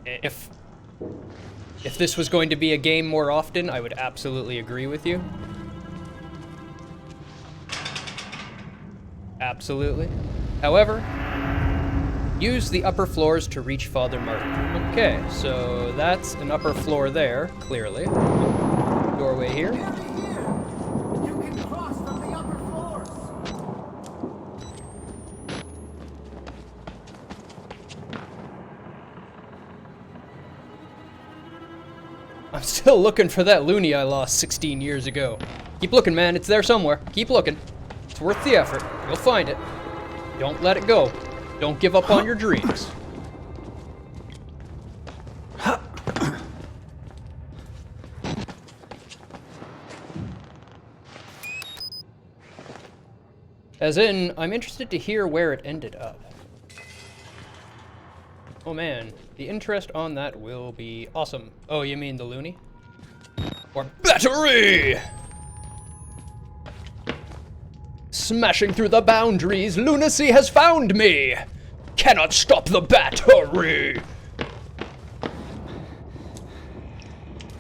If this was going to be a game more often, I would absolutely agree with you. Absolutely. However, use the upper floors to reach Father Martin. Okay, so that's an upper floor there, clearly. Doorway here. You can cross from the upper floors. I'm still looking for that loony I lost 16 years ago. Keep looking, man. It's there somewhere. Keep looking. It's worth the effort. You'll find it. Don't let it go. Don't give up on your dreams. As in, I'm interested to hear where it ended up. Oh man, the interest on that will be awesome. Oh, you mean the loony? Or battery! Smashing through the boundaries, lunacy has found me! Cannot stop the battery!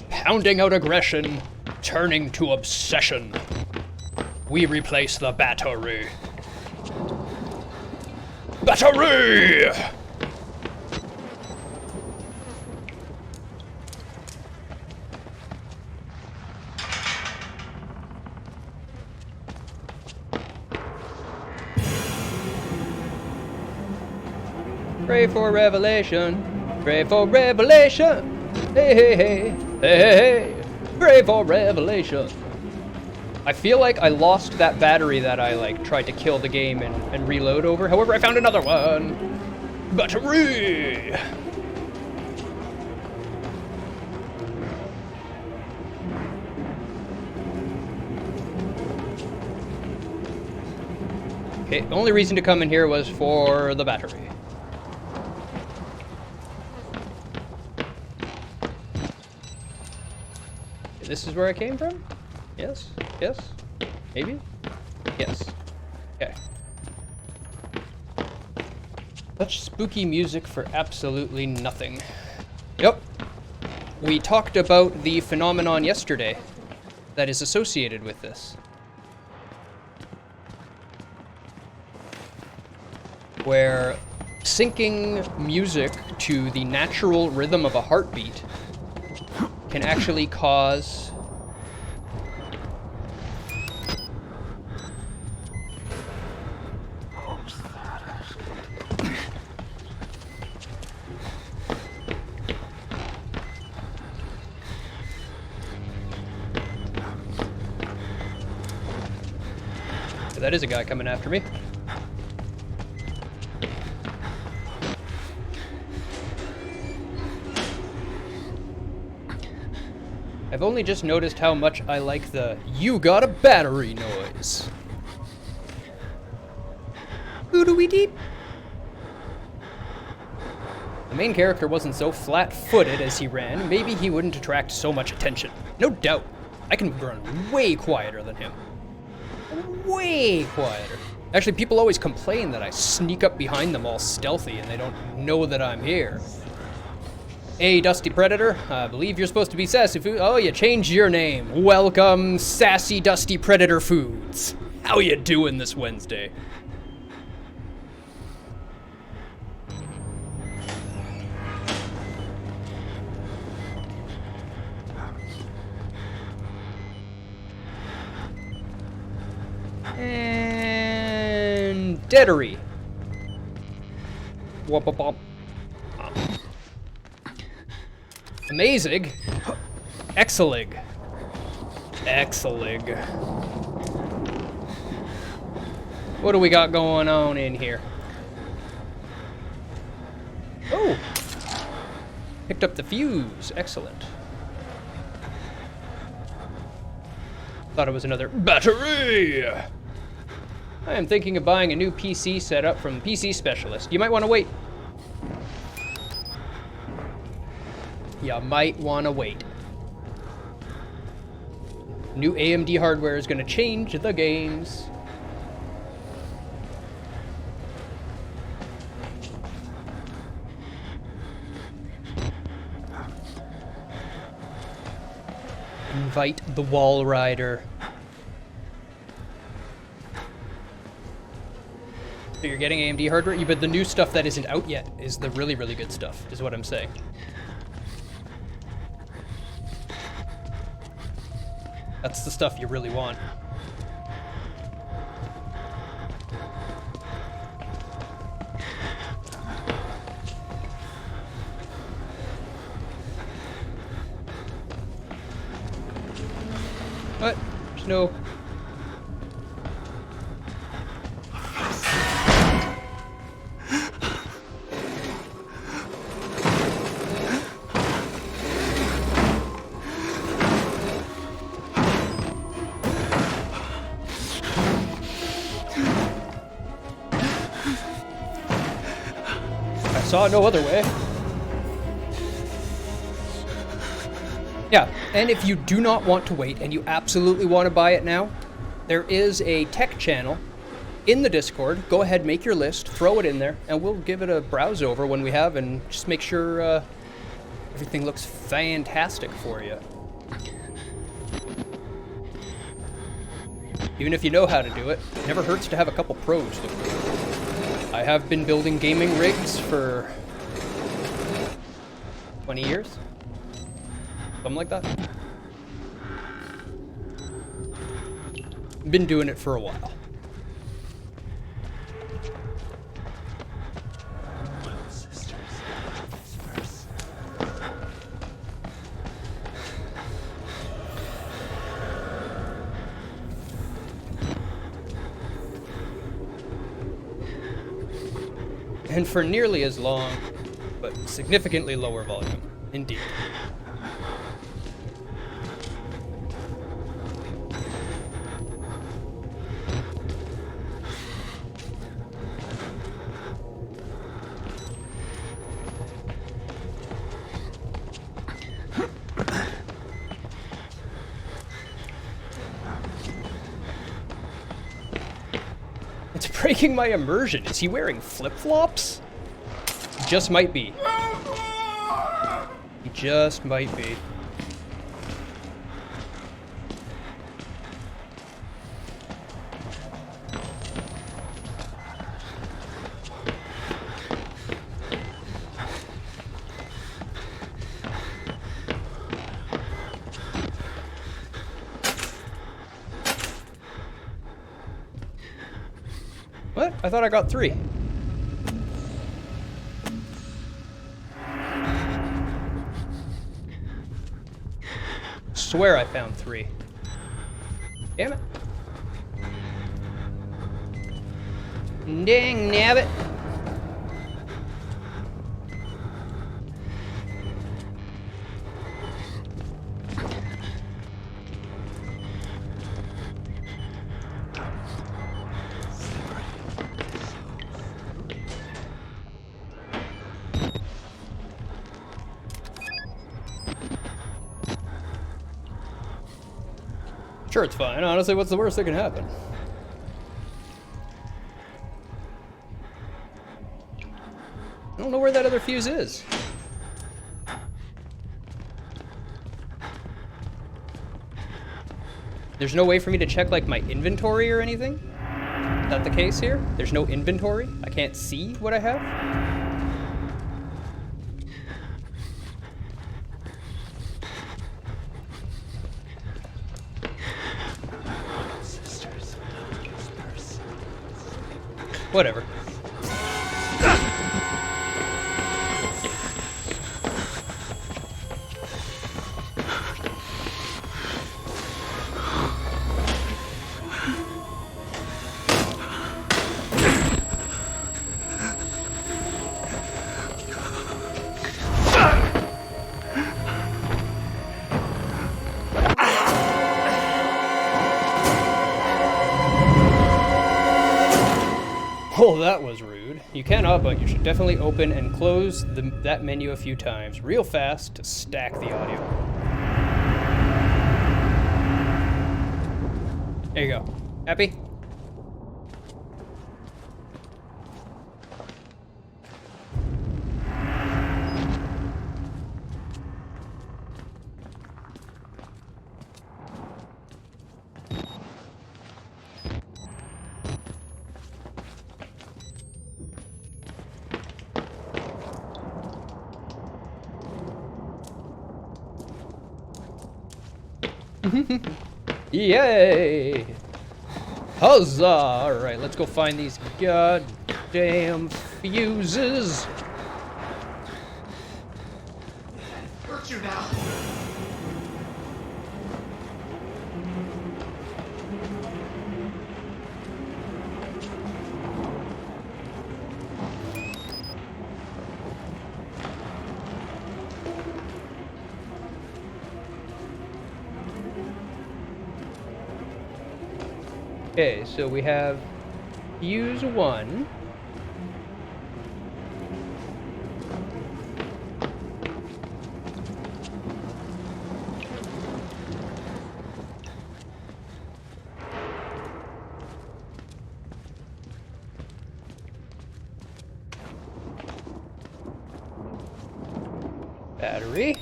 Pounding out aggression, turning to obsession. We replace the battery. Battery! Pray for revelation. Pray for revelation. Hey, hey, hey. Hey, hey, hey. Pray for revelation. I feel like I lost that battery that I, tried to kill the game and reload over. However, I found another one. Battery! Okay, the only reason to come in here was for the battery. This is where I came from? Yes? Yes? Maybe? Yes. Okay. Such spooky music for absolutely nothing. Yep. We talked about the phenomenon yesterday that is associated with this. Where syncing music to the natural rhythm of a heartbeat can actually cause that is a guy coming after me. I've only just noticed how much I like the "you got a battery" noise. Oodoo deep. The main character wasn't so flat-footed as he ran, maybe he wouldn't attract so much attention. No doubt, I can run way quieter than him. Way quieter. Actually, people always complain that I sneak up behind them all stealthy and they don't know that I'm here. Hey, Dusty Predator, I believe you're supposed to be Sassy Food. Oh, you changed your name. Welcome, Sassy Dusty Predator Foods. How you doing this Wednesday? And Deadery. Whoop-a-bump. Amazing. Exelig. Exelig. What do we got going on in here? Oh! Picked up the fuse. Excellent. Thought it was another battery! I am thinking of buying a new PC setup from PC Specialist. You might want to wait. You might want to wait. New AMD hardware is going to change the games. Invite the wall rider. So you're getting AMD hardware, but the new stuff that isn't out yet is the really, really good stuff, is what I'm saying. That's the stuff you really want. What? There's no... I saw it no other way. Yeah, and if you do not want to wait and you absolutely want to buy it now, there is a tech channel in the Discord. Go ahead, make your list, throw it in there, and we'll give it a browse over when we have and just make sure everything looks fantastic for you. Even if you know how to do it, it never hurts to have a couple pros look good. I have been building gaming rigs for 20 years. Something like that. Been doing it for a while. And for nearly as long, but significantly lower volume, indeed. It's breaking my immersion. Is he wearing flip-flops? Just might be. He just might be. What? I thought I got 3. Swear I found 3. Damn it. Dang nabbit. Sure, it's fine. Honestly, what's the worst that can happen? I don't know where that other fuse is. There's no way for me to check, like, my inventory or anything? Is that the case here? There's no inventory? I can't see what I have? Whatever. Oh, that was rude. You cannot, but you should definitely open and close that menu a few times real fast to stack the audio. There you go. Happy? Yay! Huzzah! Alright, let's go find these goddamn fuses. Hurt you now. Okay, so we have fuse 1. Battery.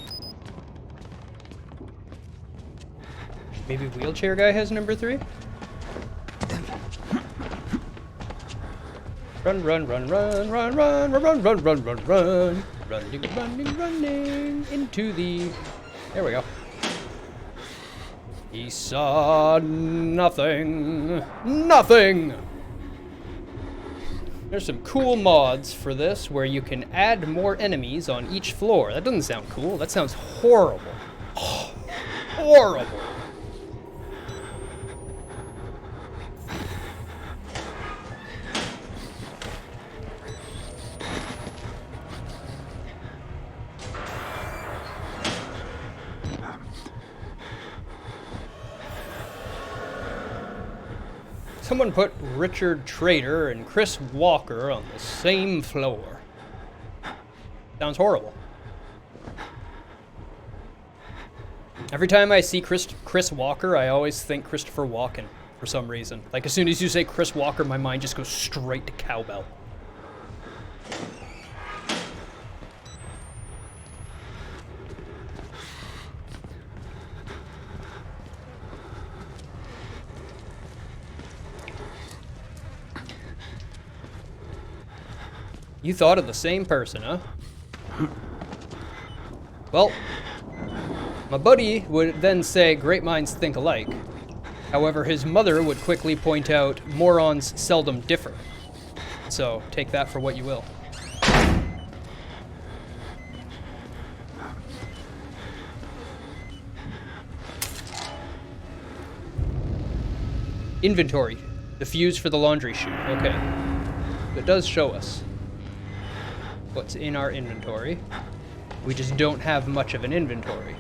Maybe wheelchair guy has number 3? Run, run, run, run, run, run, run, run, run, run, run, run. Running, running, running into the... There we go. He saw nothing. Nothing! There's some cool mods for this where you can add more enemies on each floor. That doesn't sound cool. That sounds horrible. Horrible. Someone put Richard Trader and Chris Walker on the same floor. Sounds horrible. Every time I see Chris Walker, I always think Christopher Walken for some reason. Like, as soon as you say Chris Walker, my mind just goes straight to cowbell. You thought of the same person, huh? Well, my buddy would then say great minds think alike. However, his mother would quickly point out morons seldom differ. So take that for what you will. Inventory. The fuse for the laundry chute. Okay. It does show us what's in our inventory. We just don't have much of an inventory.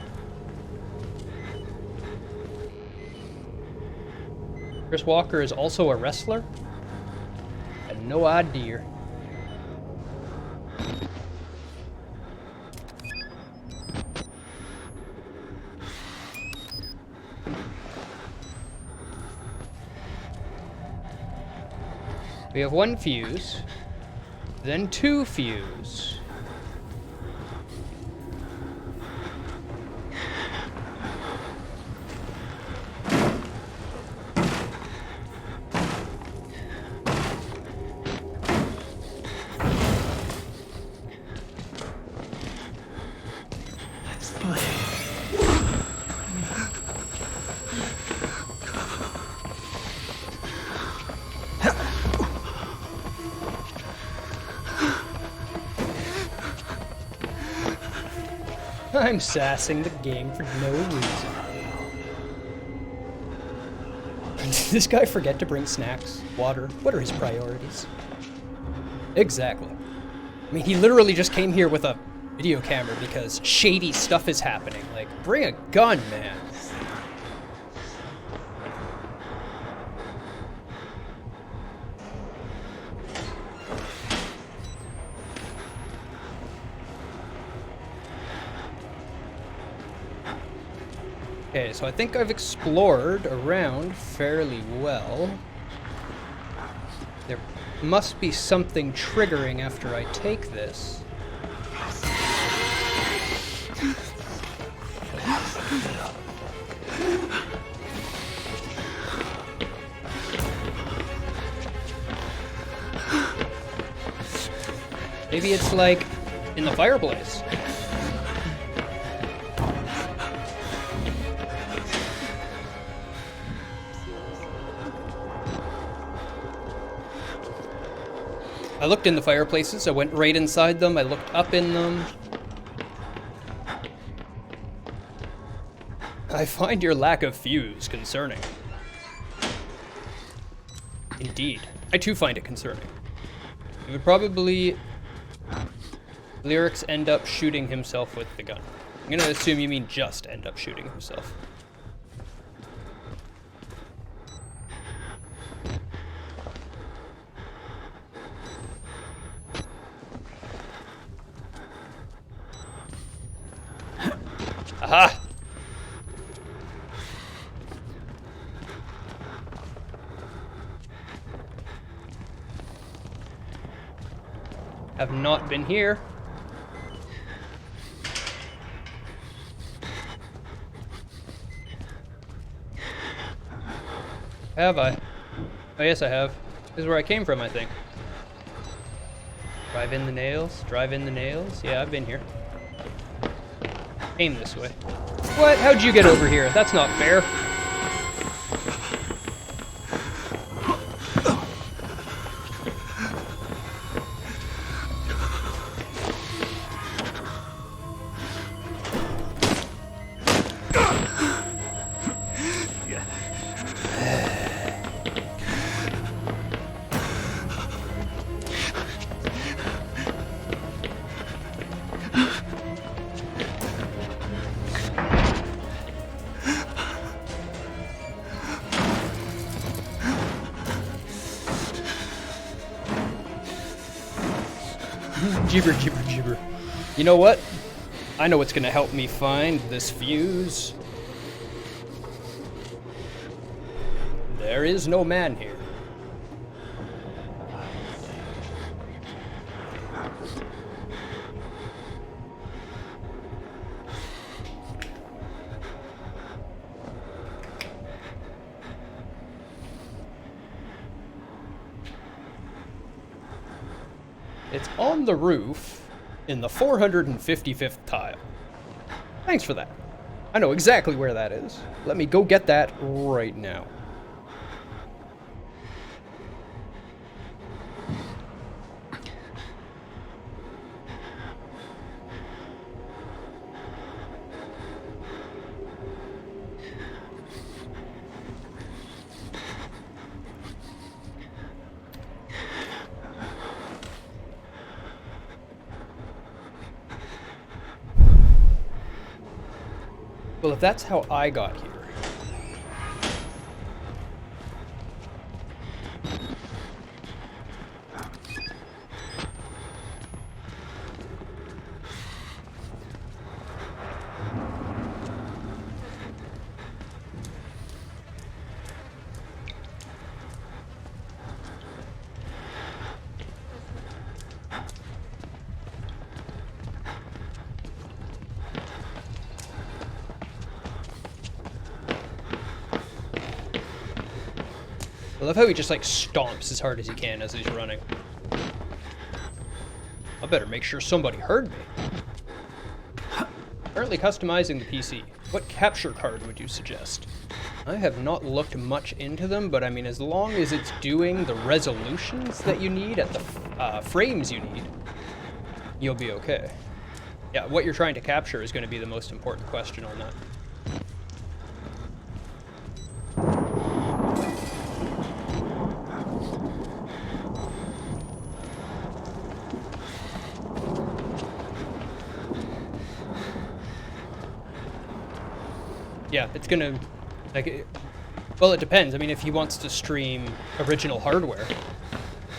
Chris Walker is also a wrestler? Had no idea. We have 1 fuse. Then 2 fuse. Let's play. I'm sassing the game for no reason. Did this guy forget to bring snacks? Water? What are his priorities? Exactly. I mean, he literally just came here with a video camera because shady stuff is happening. Like, bring a gun, man. Okay, so I think I've explored around fairly well. There must be something triggering after I take this. Maybe it's like in the fireplace. I looked in the fireplaces, I went right inside them, I looked up in them. I find your lack of fuse concerning. Indeed. I too find it concerning. It would probably... Lyrics end up shooting himself with the gun. I'm gonna assume you mean just end up shooting himself. Aha! Have not been here. Have I? Oh yes I have. This is where I came from, I think. Drive in the nails, drive in the nails. Yeah, I've been here. Aim this way. What? How'd you get over here? That's not fair. Gibber, gibber, gibber. You know what? I know what's gonna help me find this fuse. There is no man here. It's on the roof in the 455th tile. Thanks for that. I know exactly where that is. Let me go get that right now. Well, if that's how I got here. I love how he just like stomps as hard as he can as he's running. I better make sure somebody heard me. Currently customizing the PC. What capture card would you suggest? I have not looked much into them, but I mean, as long as it's doing the resolutions that you need at the frames you need, you'll be okay. Yeah, what you're trying to capture is going to be the most important question on that. Yeah, it's gonna, like, well, it depends. I mean, if he wants to stream original hardware,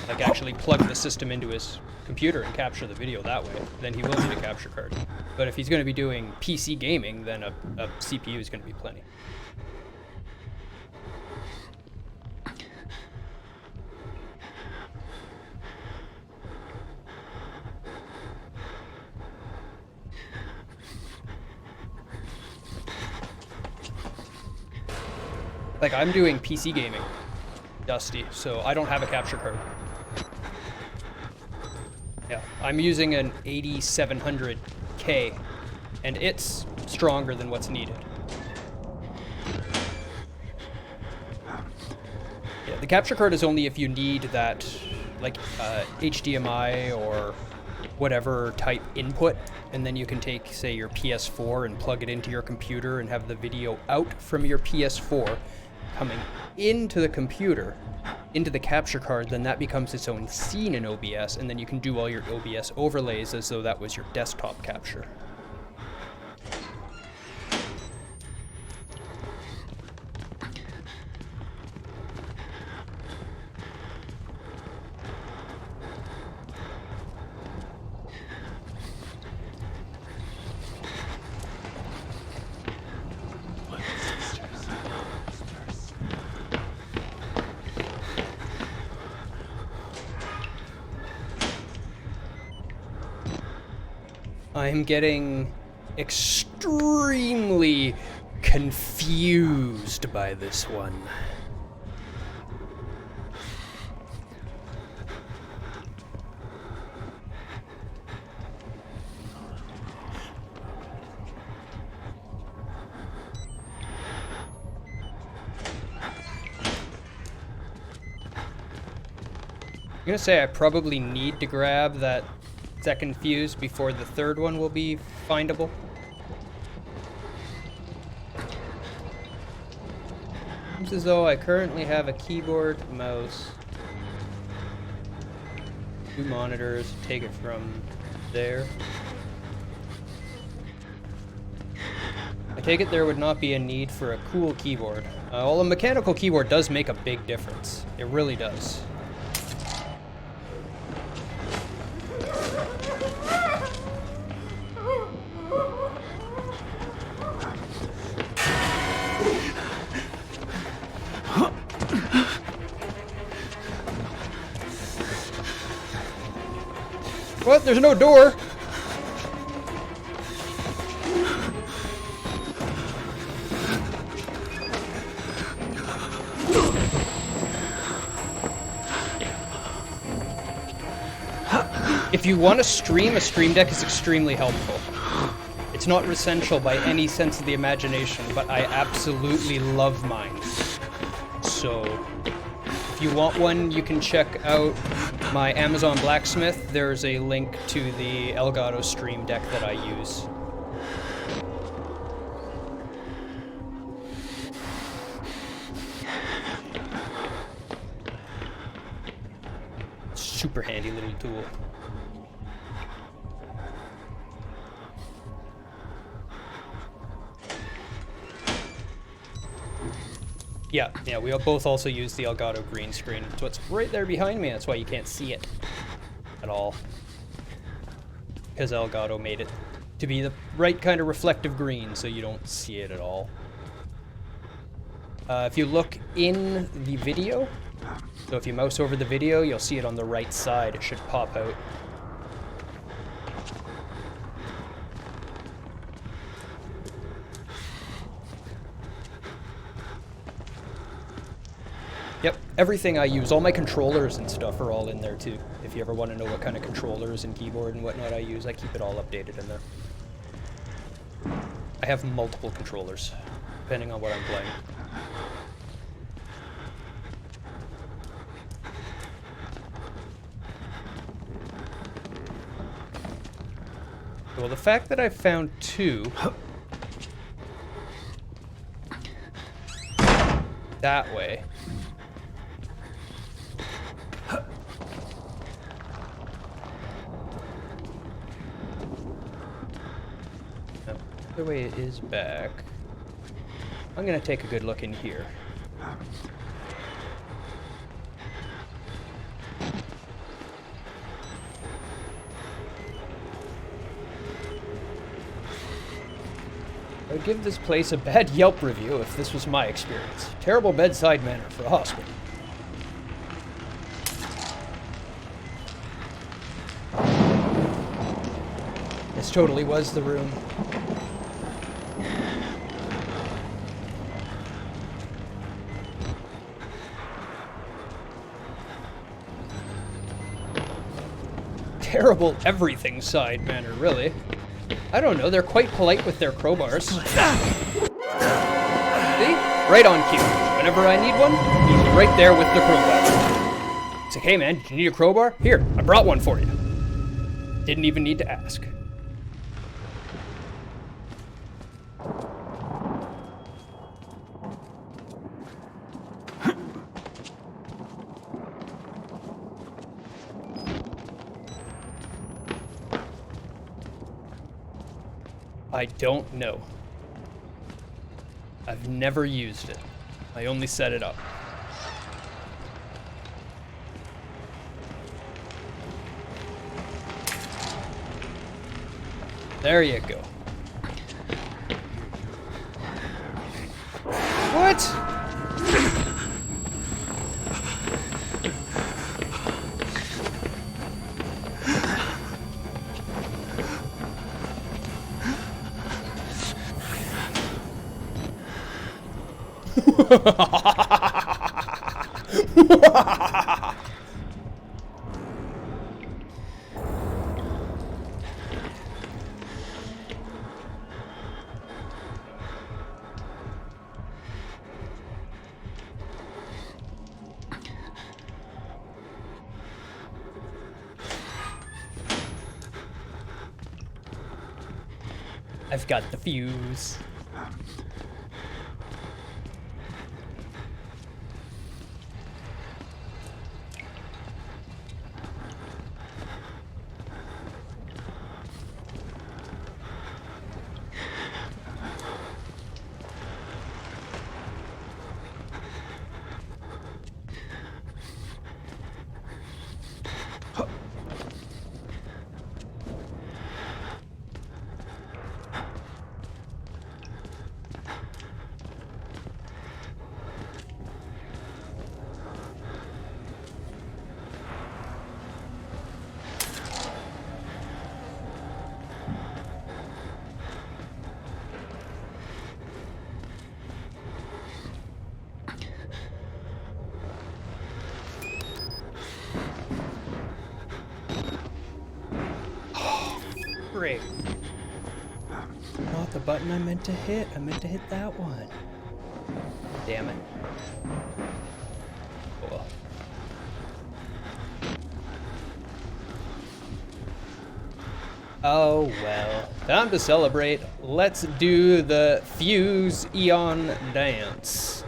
like actually plug the system into his computer and capture the video that way, then he will need a capture card. But if he's going to be doing PC gaming, then a CPU is going to be plenty. Like, I'm doing PC gaming, Dusty, so I don't have a capture card. Yeah, I'm using an 8700K, and it's stronger than what's needed. Yeah, the capture card is only if you need that like HDMI or whatever type input, and then you can take, say, your PS4 and plug it into your computer and have the video out from your PS4 coming into the computer, into the capture card. Then that becomes its own scene in OBS, and then you can do all your OBS overlays as though that was your desktop capture. I'm getting extremely confused by this one. I'm gonna say I probably need to grab that second fuse before the third one will be findable. Seems as though I currently have a keyboard, mouse, 2 monitors, take it from there. I take it there would not be a need for a cool keyboard. Well, a mechanical keyboard does make a big difference. It really does. What? There's no door! If you want to stream, a Stream Deck is extremely helpful. It's not essential by any sense of the imagination, but I absolutely love mine. So, if you want one, you can check out my Amazon Blacksmith. There's a link to the Elgato Stream Deck that I use. Super handy little tool. Yeah, we both also use the Elgato green screen. So it's right there behind me, that's why you can't see it at all. Because Elgato made it to be the right kind of reflective green, so you don't see it at all. If you look in the video, so if you mouse over the video, you'll see it on the right side. It should pop out. Yep, everything I use, all my controllers and stuff are all in there too. If you ever want to know what kind of controllers and keyboard and whatnot I use, I keep it all updated in there. I have multiple controllers, depending on what I'm playing. Well, the fact that I found 2 that way. The way it is back. I'm gonna take a good look in here. I'd give this place a bad Yelp review if this was my experience. Terrible bedside manner for a hospital. This totally was the room. Terrible everything side manner, really. I don't know, they're quite polite with their crowbars. See? Right on cue. Whenever I need one, he's right there with the crowbar. It's like, hey man, do you need a crowbar? Here, I brought one for you. Didn't even need to ask. I don't know. I've never used it. I only set it up. There you go. What? I've got the fuse. Great. Not the button I meant to hit. I meant to hit that one. Damn it. Cool. Oh well. Time to celebrate. Let's do the Fuse Eon dance.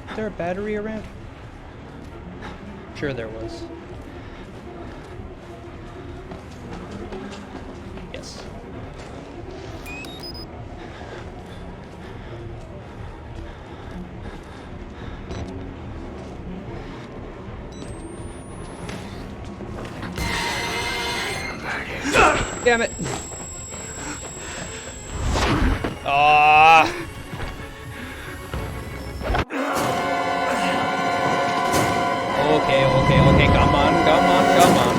Is there a battery around? Sure there was. Yes. Damn it. Ah. Okay, come on.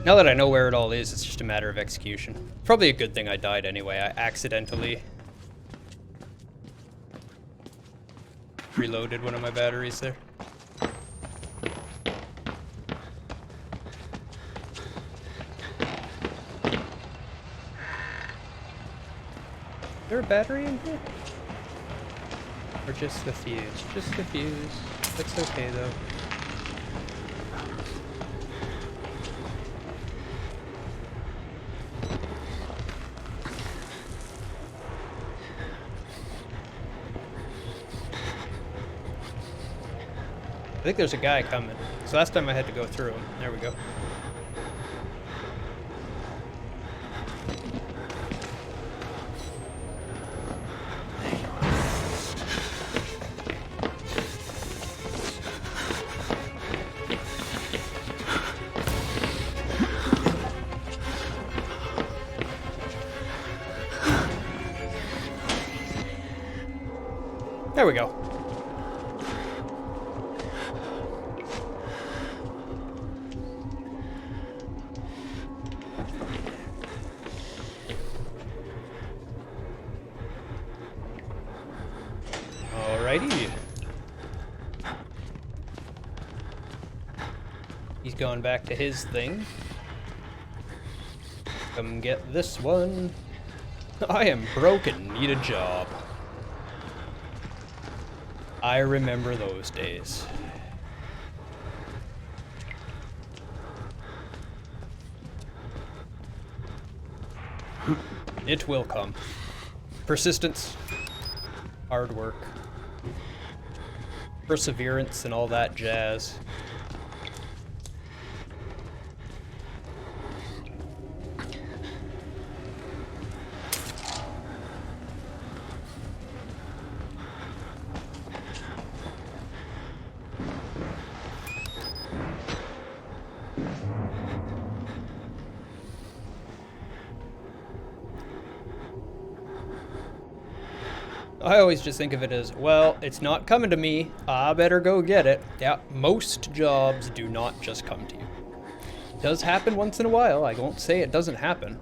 Now that I know where it all is, it's just a matter of execution. Probably a good thing I died anyway. I accidentally reloaded one of my batteries there. Is there a battery in here? Or just the fuse? Just the fuse. That's okay though. think there's a guy coming. So last time I had to go through him. There we go. There we go. Alrighty. He's going back to his thing. Come get this one. I am broken, need a job. I remember those days. It will come. Persistence, hard work, perseverance, and all that jazz. I always just think of it as, well, it's not coming to me, I better go get it. Yeah, most jobs do not just come to you. It does happen once in a while, I won't say it doesn't happen.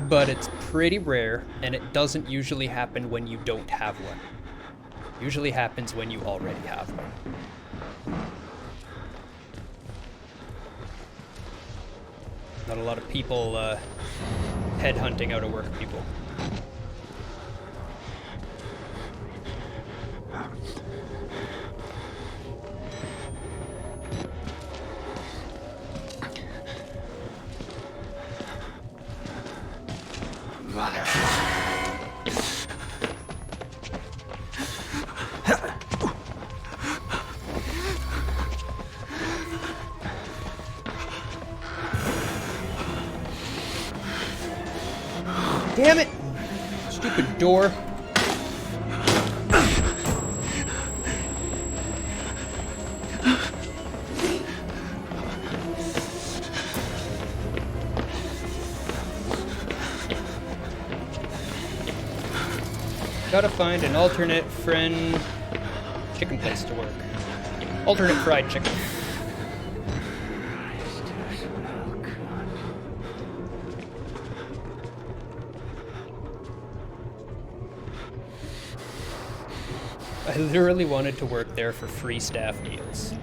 But it's pretty rare, and it doesn't usually happen when you don't have one. It usually happens when you already have one. Not a lot of people headhunting out of work people. Damn it! Stupid door. Gotta find an alternate friend chicken place to work. Alternate fried chicken. I literally wanted to work there for free staff meals.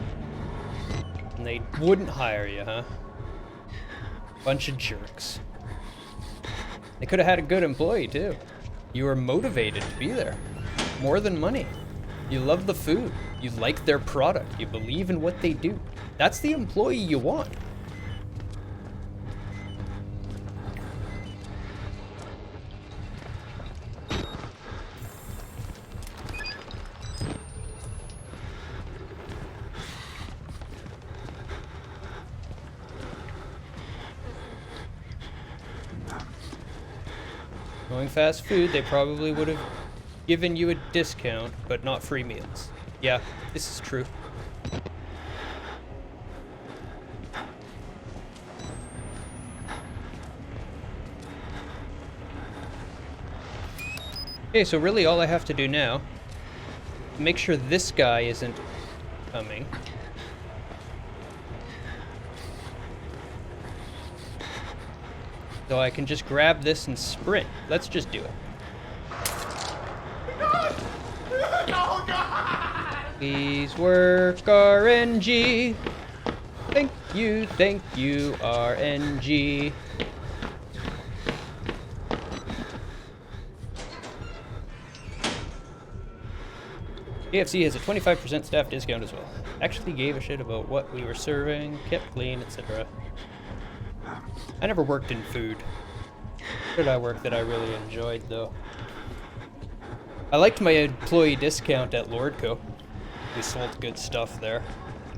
And they wouldn't hire you, huh? Bunch of jerks. They could have had a good employee, too. You were motivated to be there. More than money. You love the food. You like their product. You believe in what they do. That's the employee you want. Going fast food, they probably would have given you a discount, but not free meals. Yeah, this is true. Okay, so really all I have to do now, make sure this guy isn't coming. So I can just grab this and sprint. Let's just do it. Oh, God! Please work RNG. Thank you, RNG. KFC has a 25% staff discount as well. Actually gave a shit about what we were serving, kept clean, etc. I never worked in food. Where did I work that I really enjoyed, though? I liked my employee discount at Lordco. We sold good stuff there.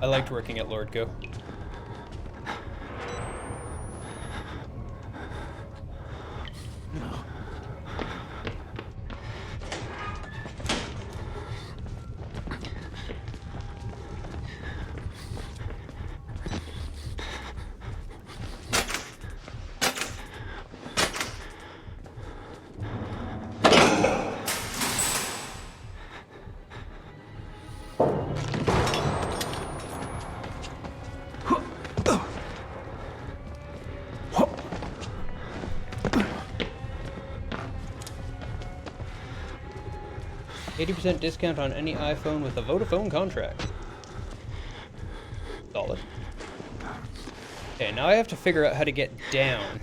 I liked working at Lord Go. $80% discount on any iPhone with a Vodafone contract. Solid. Okay, now I have to figure out how to get down.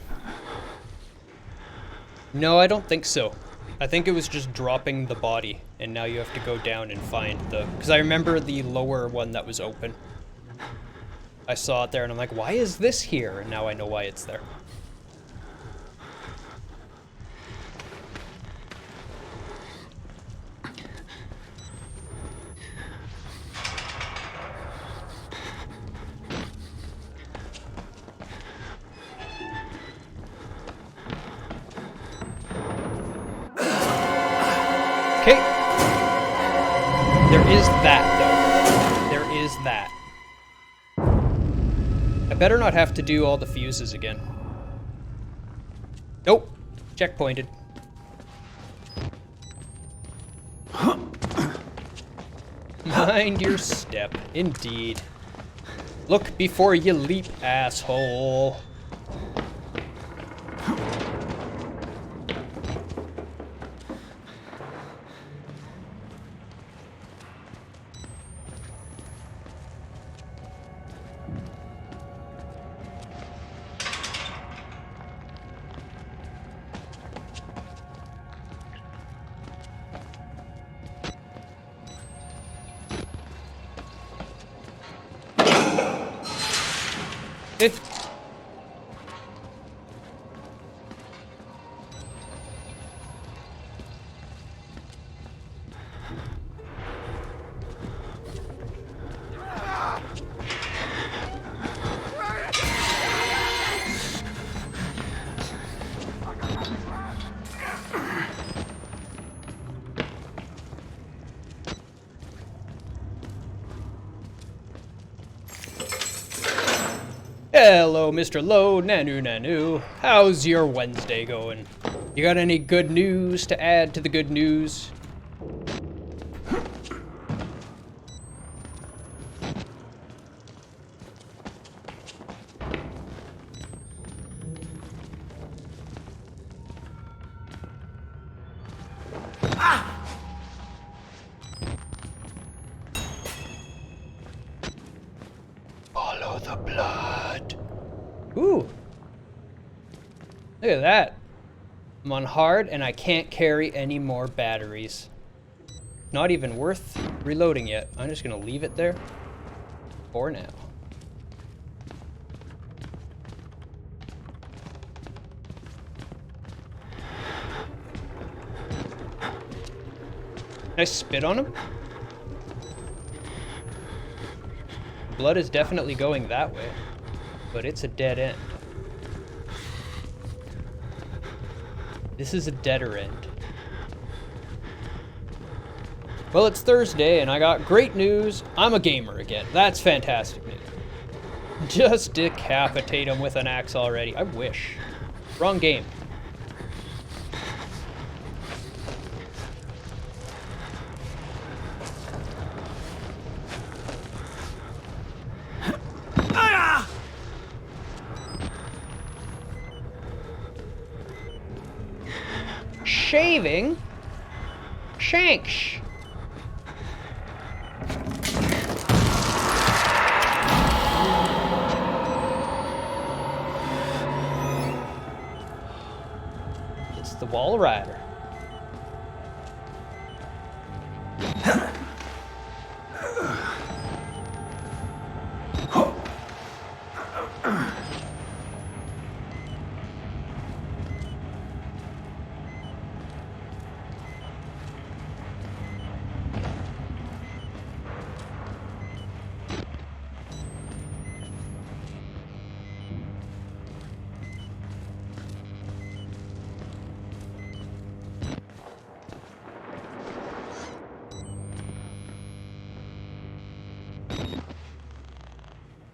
No, I don't think so. I think it was just dropping the body, and now you have to go down and find the... Because I remember the lower one that was open. I saw it there, and I'm like, why is this here? And now I know why it's there. Okay. There is that, though. There is that. I better not have to do all the fuses again. Nope. Checkpointed. Mind your step. Indeed. Look before you leap, asshole. It. Hello, Mr. Low, Nanu Nanu. How's your Wednesday going? You got any good news to add to the good news? Follow the blood. Ooh. Look at that. I'm on hard and I can't carry any more batteries. Not even worth reloading yet. I'm just gonna leave it there for now. Can I spit on him? Blood is definitely going that way, but it's a dead end. This is a deader end. Well, it's Thursday, and I got great news. I'm a gamer again. That's fantastic news. Just decapitate him with an axe already. I wish. Wrong game. Shaving? Shanks. It's the Wall Rider.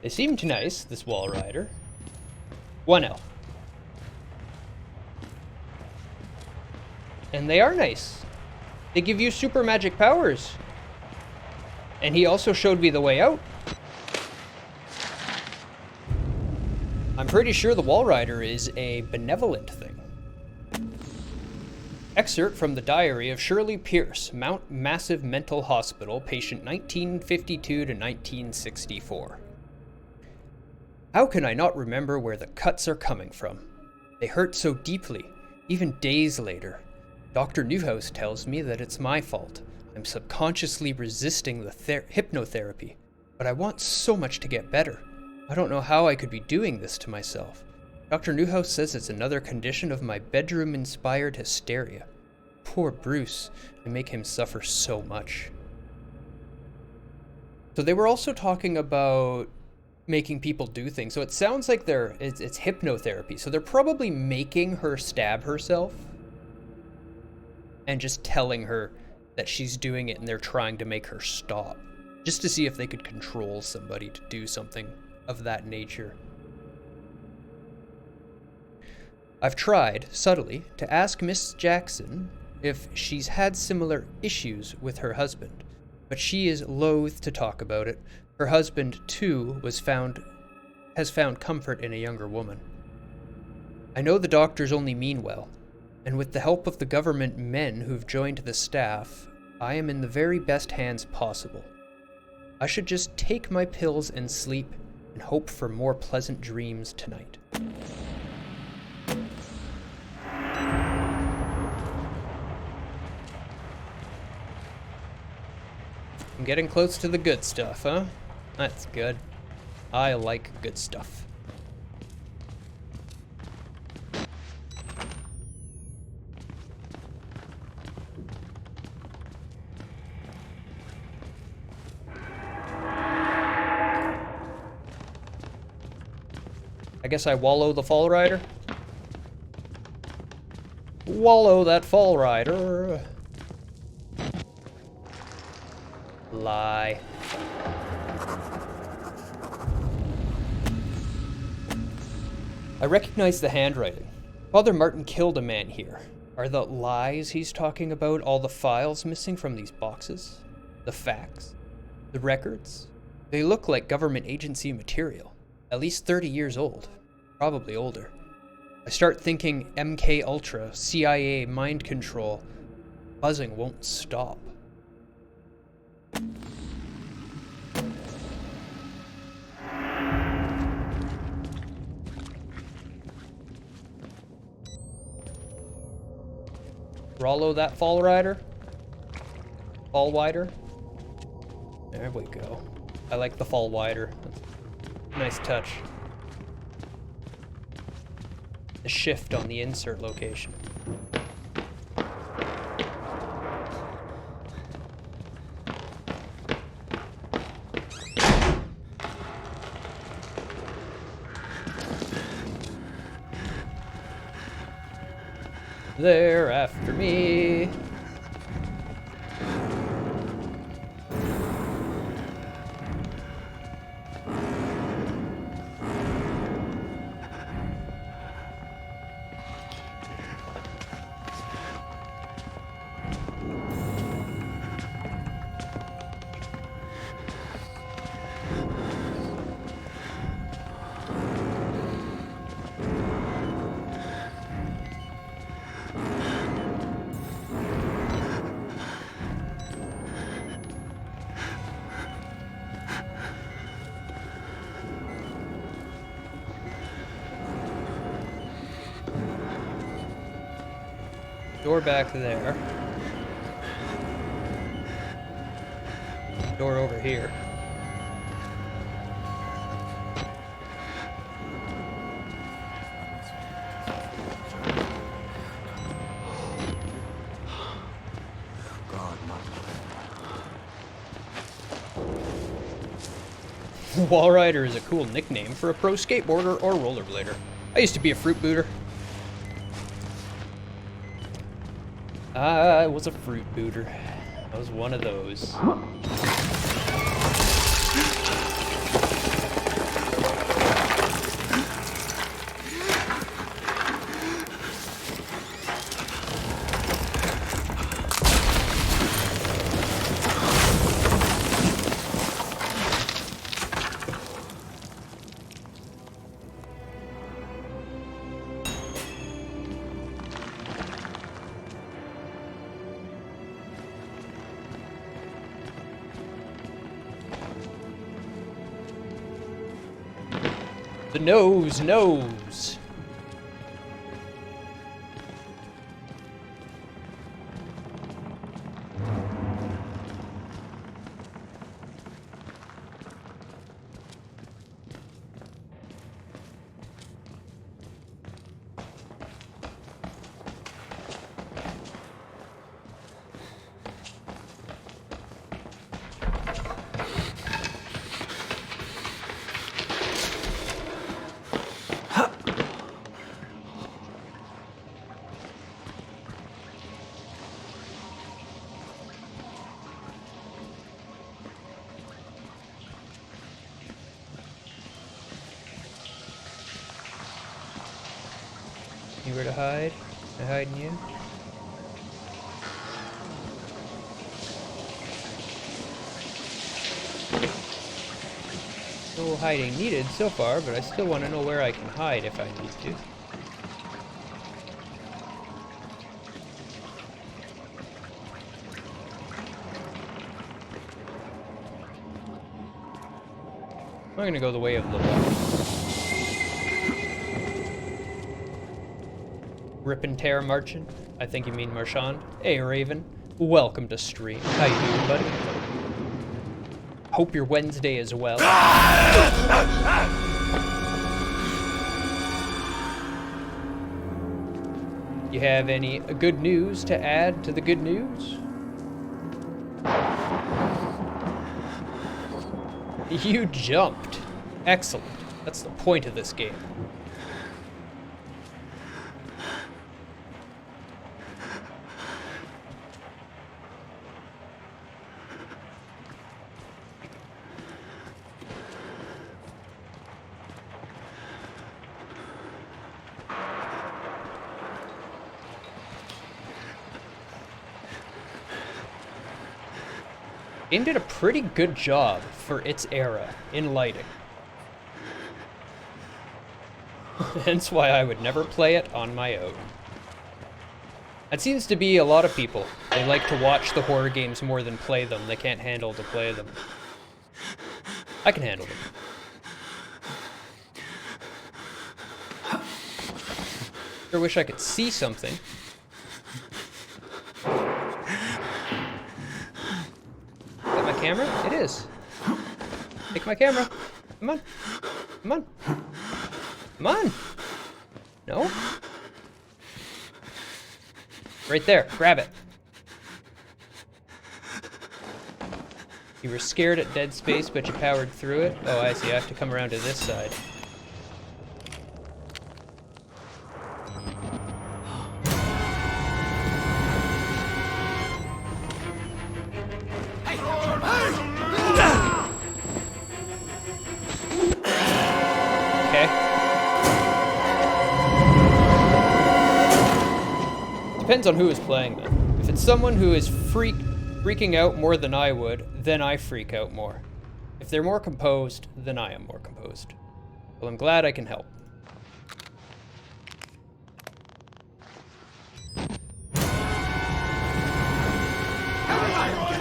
They seemed nice, this wall rider. 1L. And they are nice. They give you super magic powers. And he also showed me the way out. I'm pretty sure the wall rider is a benevolent thing. Excerpt from the diary of Shirley Pierce, Mount Massive Mental Hospital, patient 1952 to 1964. How can I not remember where the cuts are coming from? They hurt so deeply, even days later. Dr. Newhouse tells me that it's my fault. I'm subconsciously resisting the hypnotherapy, but I want so much to get better. I don't know how I could be doing this to myself. Dr. Newhouse says it's another condition of my bedroom-inspired hysteria. Poor Bruce, I make him suffer so much. So they were also talking about making people do things. So it sounds like it's hypnotherapy. So they're probably making her stab herself and just telling her that she's doing it and they're trying to make her stop. Just to see if they could control somebody to do something of that nature. I've tried, subtly, to ask Miss Jackson if she's had similar issues with her husband, but she is loath to talk about it. Her husband, too, has found comfort in a younger woman. I know the doctors only mean well, and with the help of the government men who've joined the staff, I am in the very best hands possible. I should just take my pills and sleep and hope for more pleasant dreams tonight. I'm getting close to the good stuff, huh? That's good. I like good stuff. I guess I wallow the fall rider. Wallow that fall rider. Lie. I recognize the handwriting. Father Martin killed a man here. Are the lies he's talking about all the files missing from these boxes? The facts? The records? They look like government agency material. At least 30 years old. Probably older. I start thinking MK Ultra, CIA, mind control. Buzzing won't stop. Rollo that fall rider. Fall wider. There we go. I like the fall wider. Nice touch. The shift on the insert location. They're after me. Door back there. Door over here. Wall Rider is a cool nickname for a pro skateboarder or rollerblader. I used to be a fruit booter. I was a fruit booter. I was one of those. The nose knows. Anywhere to hide? Am I hiding you? No hiding needed so far, but I still want to know where I can hide if I need to. I'm gonna go the way of the law. Rip and tear marchand. I think you mean marchand. Hey Raven, welcome to stream. How you doing, buddy? Hope your Wednesday is well. You have any good news to add to the good news? You jumped. Excellent. That's the point of this game. Game did a pretty good job for its era in lighting. Hence why I would never play it on my own. That seems to be a lot of people. They like to watch the horror games more than play them. They can't handle to play them. I can handle them. Sure wish I could see something. Camera? It is. Take my camera. Come on. Come on. Come on. No? Right there. Grab it. You were scared at dead space, but you powered through it? Oh, I see. I have to come around to this side. Depends on who is playing them. If it's someone who is freaking out more than I would, then I freak out more. If they're more composed, then I am more composed. Well, I'm glad I can help.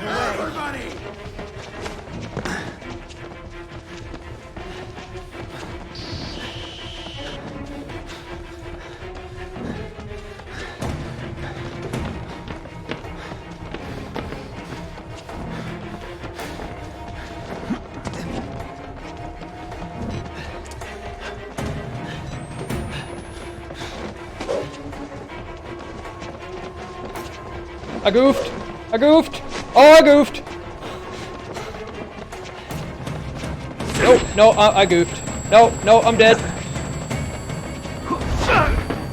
Everybody! I goofed! I goofed! Oh, I goofed! No, I goofed. No, I'm dead.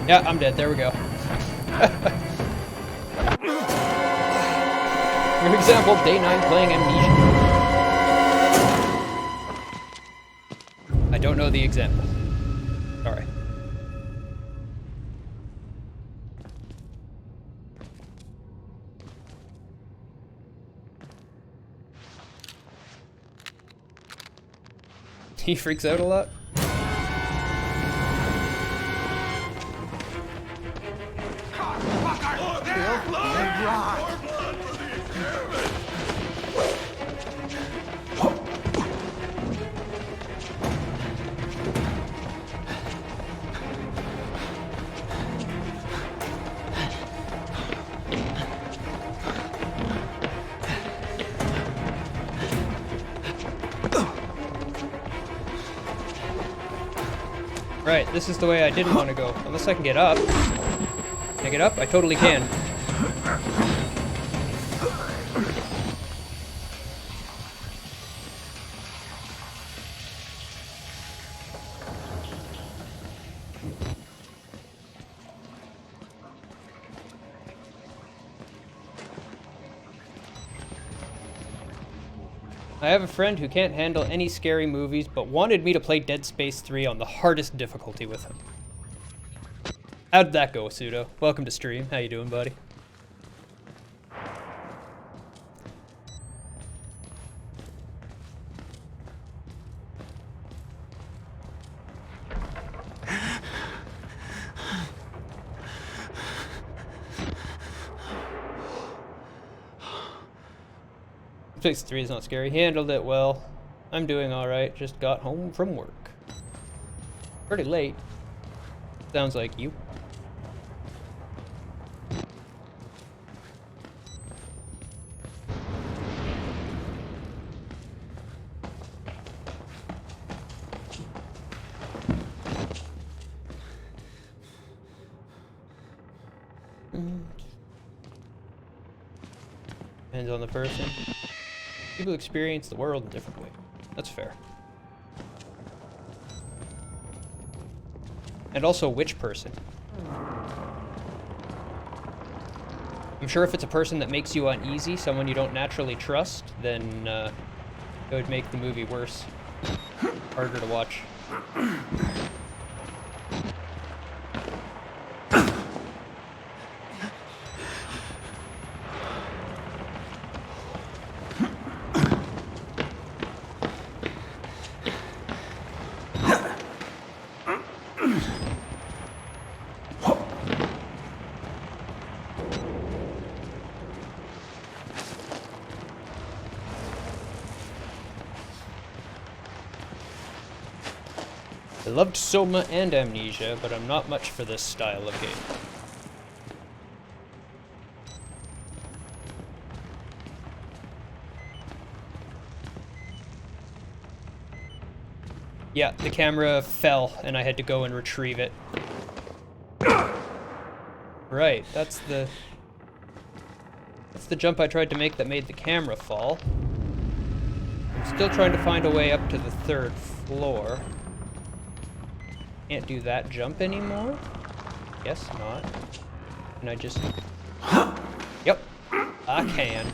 Yeah, I'm dead. There we go. For example, day 9 playing Amnesia. I don't know the example. Sorry. He freaks out a lot. Right, this is the way I didn't want to go. Unless I can get up. Can I get up? I totally can. I have a friend who can't handle any scary movies, but wanted me to play Dead Space 3 on the hardest difficulty with him. How'd that go, Pseudo? Welcome to stream. How you doing, buddy? Space 3 is not scary. He handled it well. I'm doing alright. Just got home from work. Pretty late. Sounds like you. Depends on the person. People experience the world in different ways. That's fair. And also, which person? I'm sure if it's a person that makes you uneasy, someone you don't naturally trust, then it would make the movie worse. Harder to watch. I loved Soma and Amnesia, but I'm not much for this style of game. Yeah, the camera fell and I had to go and retrieve it. Right, that's the jump I tried to make that made the camera fall. I'm still trying to find a way up to the 3rd floor. Can't do that jump anymore? Guess not. Can I just... Yep, I can.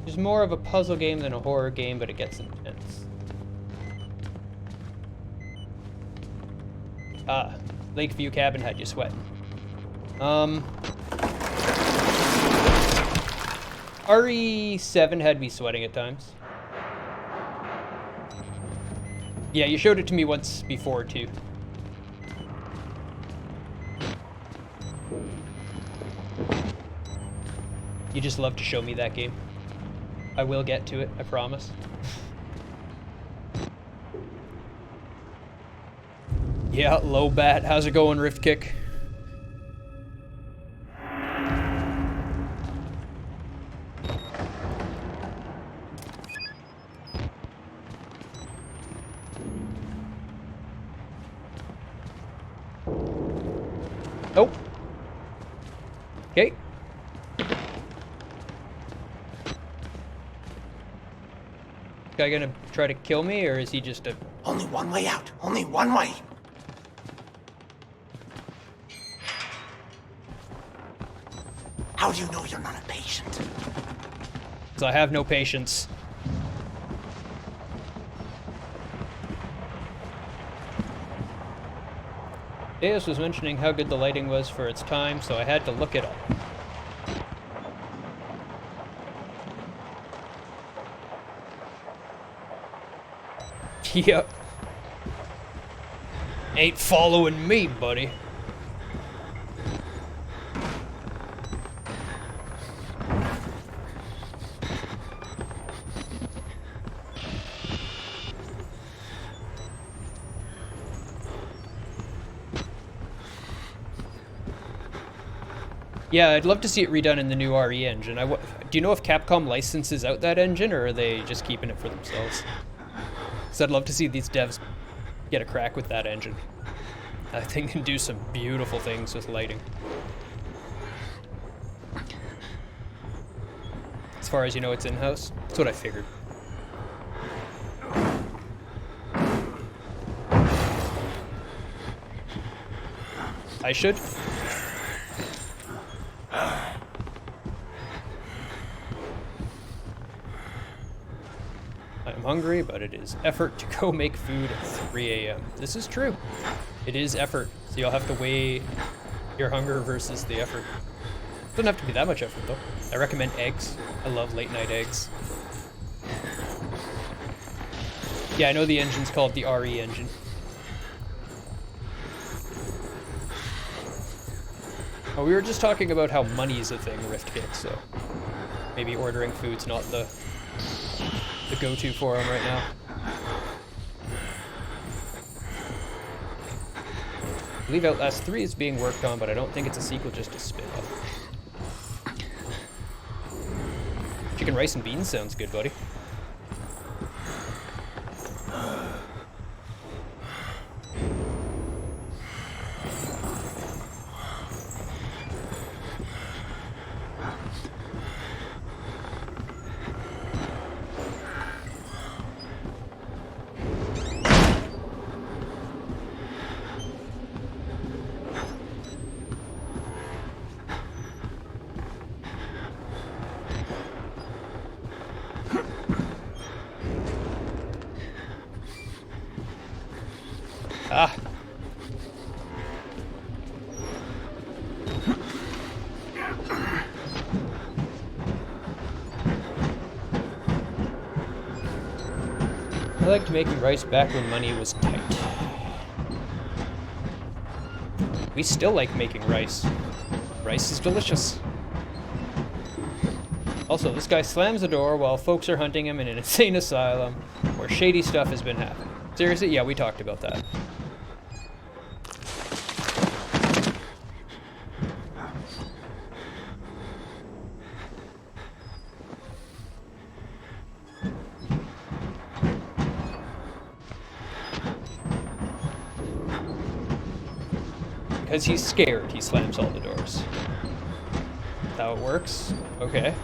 It's more of a puzzle game than a horror game, but it gets intense. Ah, Lakeview Cabin had you sweating. RE7 had me sweating at times. Yeah, you showed it to me once before, too. You just love to show me that game. I will get to it, I promise. Yeah, low bat. How's it going, Rift Kick? Nope. Okay. Guy gonna try to kill me, or is he just a... Only one way out. Only one way. How do you know you're not a patient? 'Cause I have no patience. Deus was mentioning how good the lighting was for its time, so I had to look it up. Yep. Ain't following me, buddy. Yeah, I'd love to see it redone in the new RE engine. Do you know if Capcom licenses out that engine, or are they just keeping it for themselves? Because I'd love to see these devs get a crack with that engine. That thing can do some beautiful things with lighting. As far as you know, it's in-house. That's what I figured. I should. I'm hungry, but it is effort to go make food at 3 a.m. This is true. It is effort, so you'll have to weigh your hunger versus the effort. Doesn't have to be that much effort, though. I recommend eggs. I love late-night eggs. Yeah, I know the engine's called the RE engine. Oh, we were just talking about how money's a thing, Rift Kick, so maybe ordering food's not the go-to for him right now. I believe Outlast 3 is being worked on, but I don't think it's a sequel, just a spin-off. Chicken rice and beans sounds good, buddy. Ah. I liked making rice back when money was tight. We still like making rice. Rice is delicious. Also, this guy slams the door while folks are hunting him in an insane asylum where shady stuff has been happening. Seriously? Yeah, we talked about that. Because he's scared, he slams all the doors. That's how it works? Okay.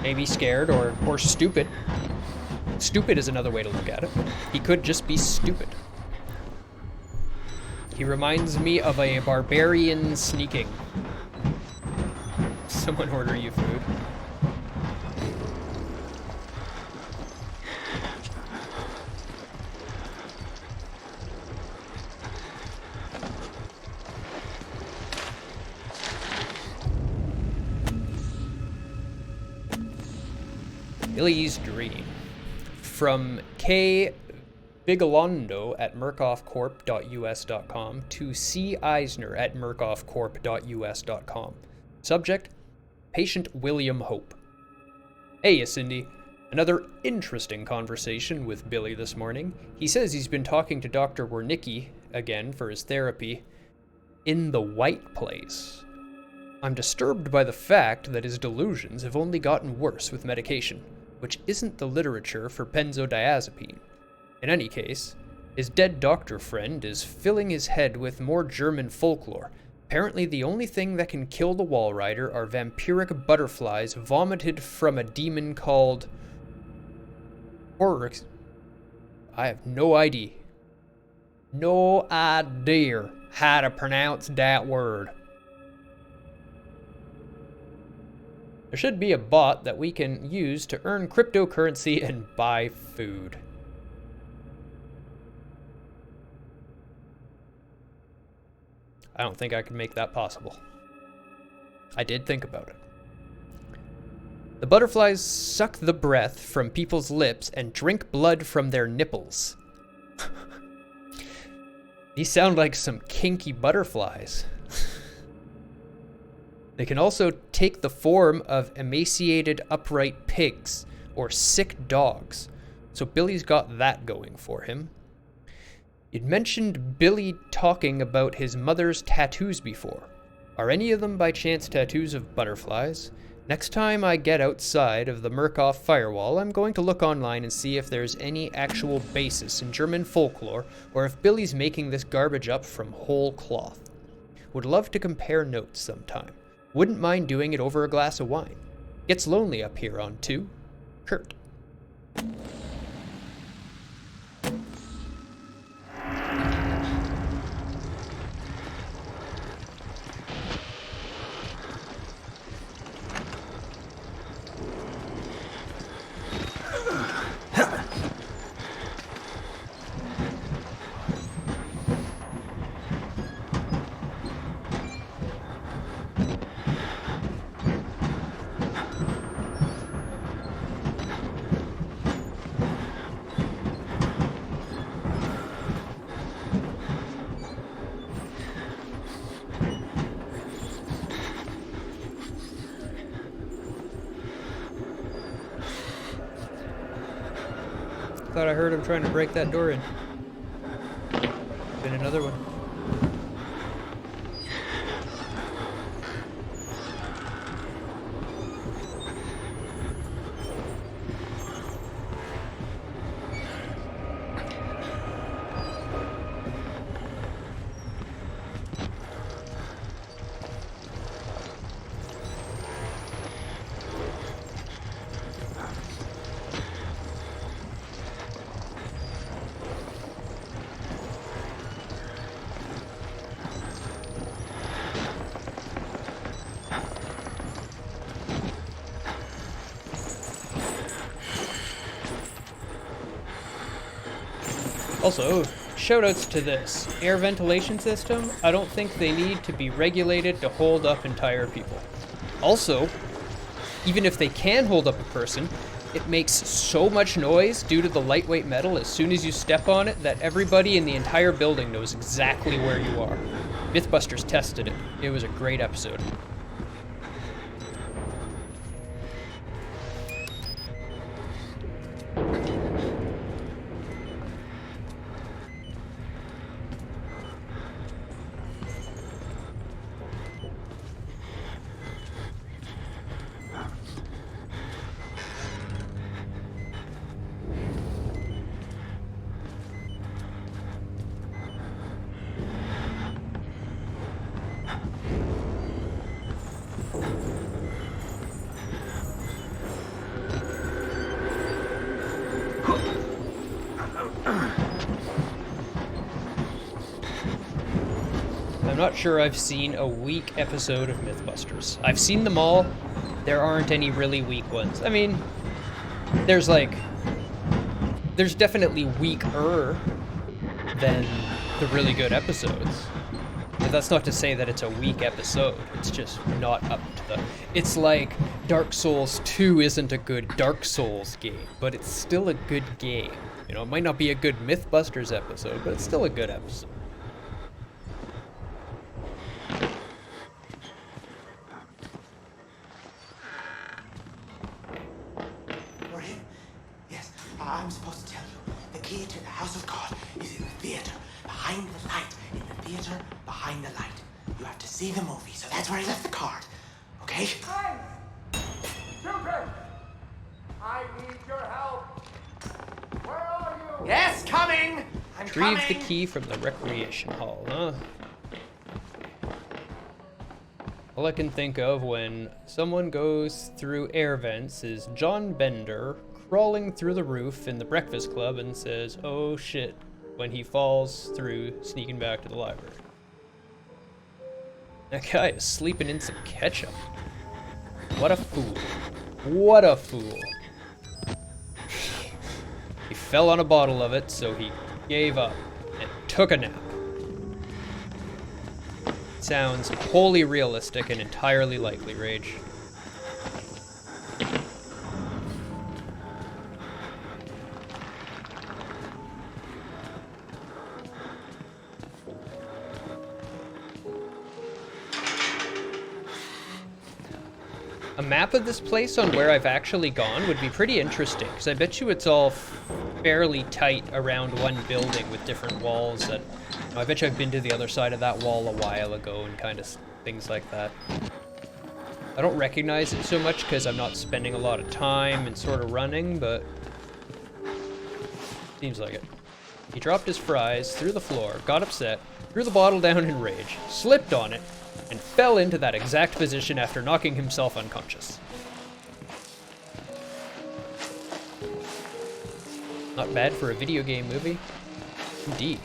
Maybe scared or stupid. Stupid is another way to look at it. He could just be stupid. He reminds me of a barbarian sneaking. Someone order you food. Billy's Dream. From K. Bigalondo at murkoffcorp.us.com to C. Eisner at murkoffcorp.us.com. Subject, Patient William Hope. Hey, Cindy. Another interesting conversation with Billy this morning. He says he's been talking to Dr. Wernicke again for his therapy in the White Place. I'm disturbed by the fact that his delusions have only gotten worse with medication, which isn't the literature for benzodiazepine. In any case, his dead doctor friend is filling his head with more German folklore. Apparently the only thing that can kill the wall rider are vampiric butterflies vomited from a demon called... Horror... I have no idea. No idea how to pronounce that word. There should be a bot that we can use to earn cryptocurrency and buy food. I don't think I can make that possible. I did think about it. The butterflies suck the breath from people's lips and drink blood from their nipples. These sound like some kinky butterflies. They can also take the form of emaciated upright pigs or sick dogs. So Billy's got that going for him. You'd mentioned Billy talking about his mother's tattoos before. Are any of them by chance tattoos of butterflies? Next time I get outside of the Murkoff firewall, I'm going to look online and see if there's any actual basis in German folklore, or if Billy's making this garbage up from whole cloth. Would love to compare notes sometime. Wouldn't mind doing it over a glass of wine. Gets lonely up here on 2. Kurt. Thought I heard him trying to break that door in. Been another one. Also, shoutouts to this. Air ventilation system, I don't think they need to be regulated to hold up entire people. Also, even if they can hold up a person, it makes so much noise due to the lightweight metal as soon as you step on it that everybody in the entire building knows exactly where you are. Mythbusters tested it. It was a great episode. I'm not sure I've seen a weak episode of Mythbusters. I've seen them all. There aren't any really weak ones. I mean, there's definitely weaker than the really good episodes. But that's not to say that it's a weak episode. It's just not up to the... It's like Dark Souls 2 isn't a good Dark Souls game, but it's still a good game. You know, it might not be a good Mythbusters episode, but it's still a good episode. I'm supposed to tell you, the key to the house of God is in the theater, behind the light. In the theater, behind the light. You have to see the movie, so that's where I left the card. Okay? Hey! Children! I need your help. Where are you? Yes, coming! I'm Retrieve coming! the key from the recreation hall, huh? All I can think of when someone goes through air vents is John Bender crawling through the roof in the Breakfast Club and says, "Oh shit," when he falls through sneaking back to the library. That guy is sleeping in some ketchup. What a fool. What a fool. He fell on a bottle of it, so he gave up and took a nap. Sounds wholly realistic and entirely likely, Rage. A map of this place on where I've actually gone would be pretty interesting, because I bet you it's all fairly tight around one building with different walls that, you know, I bet you I've been to the other side of that wall a while ago and kind of things like that. I don't recognize it so much because I'm not spending a lot of time and sort of running, but seems like it. He dropped his fries through the floor, got upset, threw the bottle down in rage, slipped on it, and fell into that exact position after knocking himself unconscious. Not bad for a video game movie. Indeed.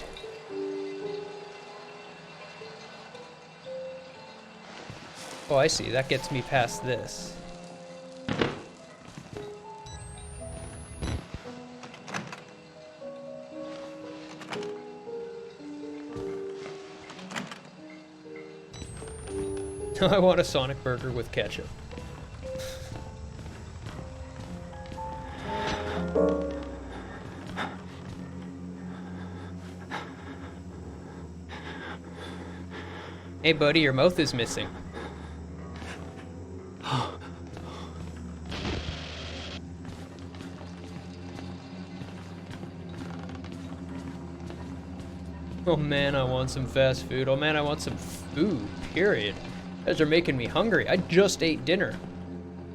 Oh, I see. That gets me past this. I want a Sonic burger with ketchup. Hey buddy, your mouth is missing. Oh man, I want some fast food. Oh man, I want some food, period. You guys are making me hungry. I just ate dinner.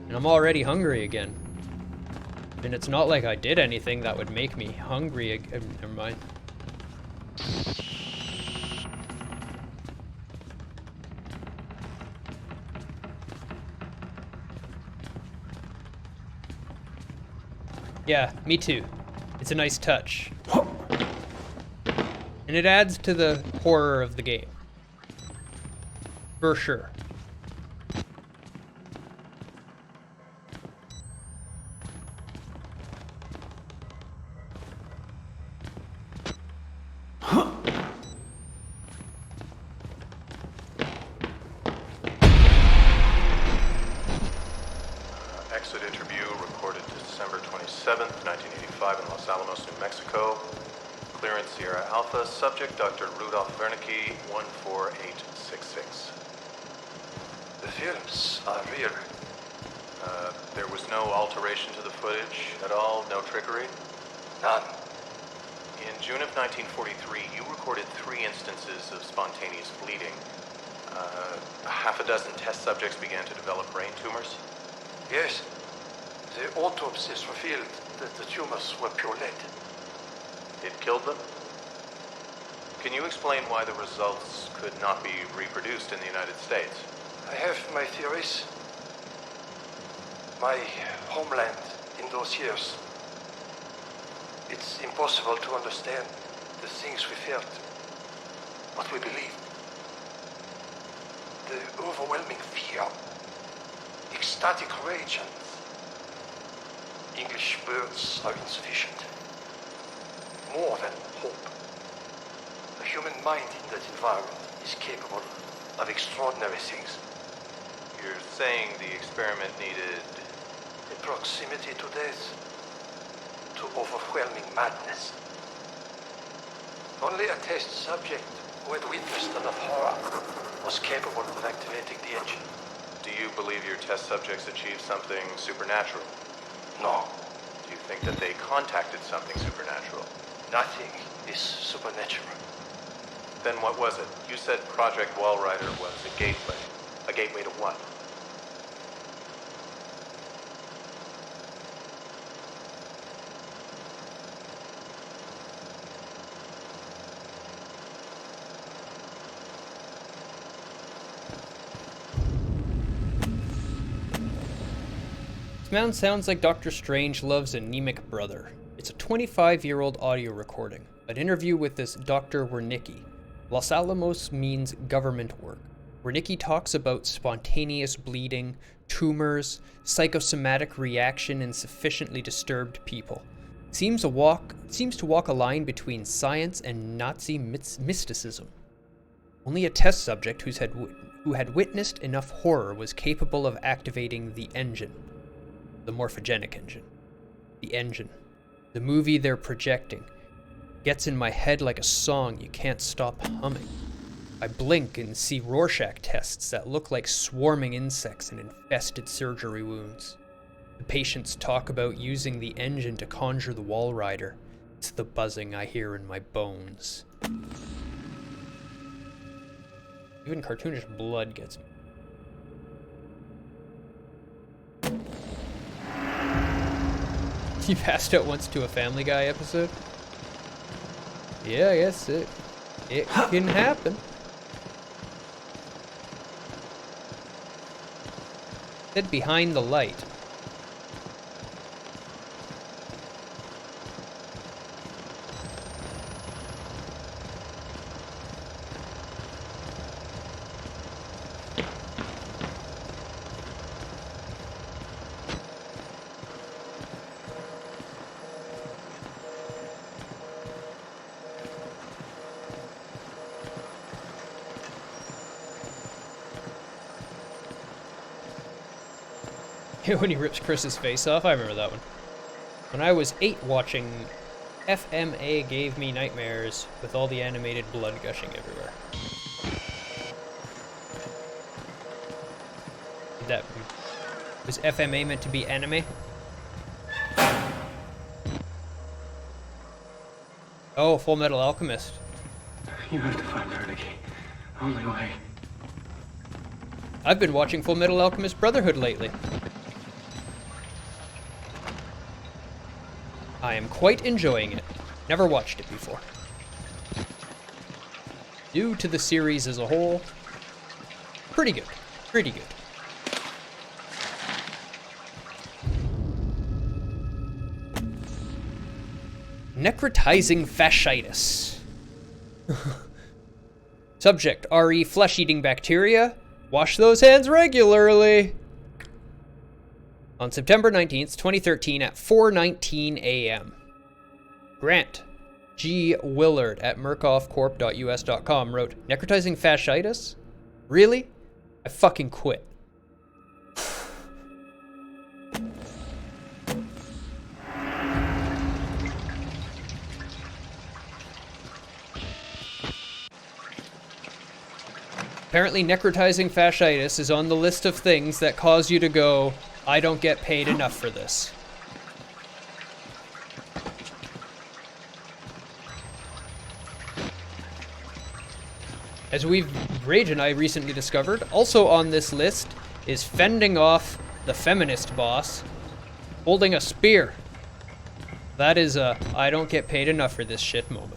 And I'm already hungry again. And it's not like I did anything that would make me hungry again. Never mind. Yeah, me too. It's a nice touch. And it adds to the horror of the game. For sure. Exit interview recorded December 27th, 1985 in Los Alamos, New Mexico. Clearance Sierra Alpha. Subject Dr. Rudolf Wernicke, 14866. The films are real. There was no alteration to the footage at all? No trickery? None. In June of 1943, you recorded 3 instances of spontaneous bleeding. Half a dozen test subjects began to develop brain tumors. Yes. The autopsies revealed that the tumors were pure lead. It killed them? Can you explain why the results could not be reproduced in the United States? I have my theories. My homeland in those years. It's impossible to understand the things we felt, what we believed. The overwhelming fear, ecstatic rage, and English words are insufficient. More than hope. The human mind in that environment is capable of extraordinary things. You're saying the experiment needed... A proximity to death, to overwhelming madness. Only a test subject who had witnessed enough horror was capable of activating the engine. Do you believe your test subjects achieved something supernatural? No, Do you think that they contacted something supernatural? nothing is supernatural. Then what was it? You said Project Wallrider was a gateway. A gateway to what? This man sounds like Dr. Strangelove's anemic brother. It's a 25-year-old audio recording, an interview with this Dr. Wernicke. Los Alamos means government work. Wernicke talks about spontaneous bleeding, tumors, psychosomatic reaction in sufficiently disturbed people. Seems to walk a line between science and Nazi mysticism. Only a test subject who had witnessed enough horror was capable of activating the engine. The morphogenic engine. The engine. The movie they're projecting. Gets in my head like a song you can't stop humming. I blink and see Rorschach tests that look like swarming insects and infested surgery wounds. The patients talk about using the engine to conjure the Wallrider. It's the buzzing I hear in my bones. Even cartoonish blood gets me. You passed out once to a Family Guy episode? Yeah, I guess it can happen. Said behind the light. When he rips Chris's face off, I remember that one. When I was 8 watching FMA gave me nightmares with all the animated blood gushing everywhere. That was FMA meant to be anime? Oh, Full Metal Alchemist. You have to find Vernicky. Only way. I've been watching Full Metal Alchemist Brotherhood lately. I am quite enjoying it. Never watched it before. New to the series as a whole. Pretty good. Pretty good. Necrotizing fasciitis. Subject, RE flesh-eating bacteria. Wash those hands regularly. On September 19th, 2013 at 4:19 a.m. Grant G. Willard at murkoffcorp.us.com wrote, necrotizing fasciitis? Really? I fucking quit. Apparently necrotizing fasciitis is on the list of things that cause you to go, I don't get paid enough for this. As Rage and I recently discovered, also on this list is fending off the feminist boss holding a spear. That is a I don't get paid enough for this shit moment.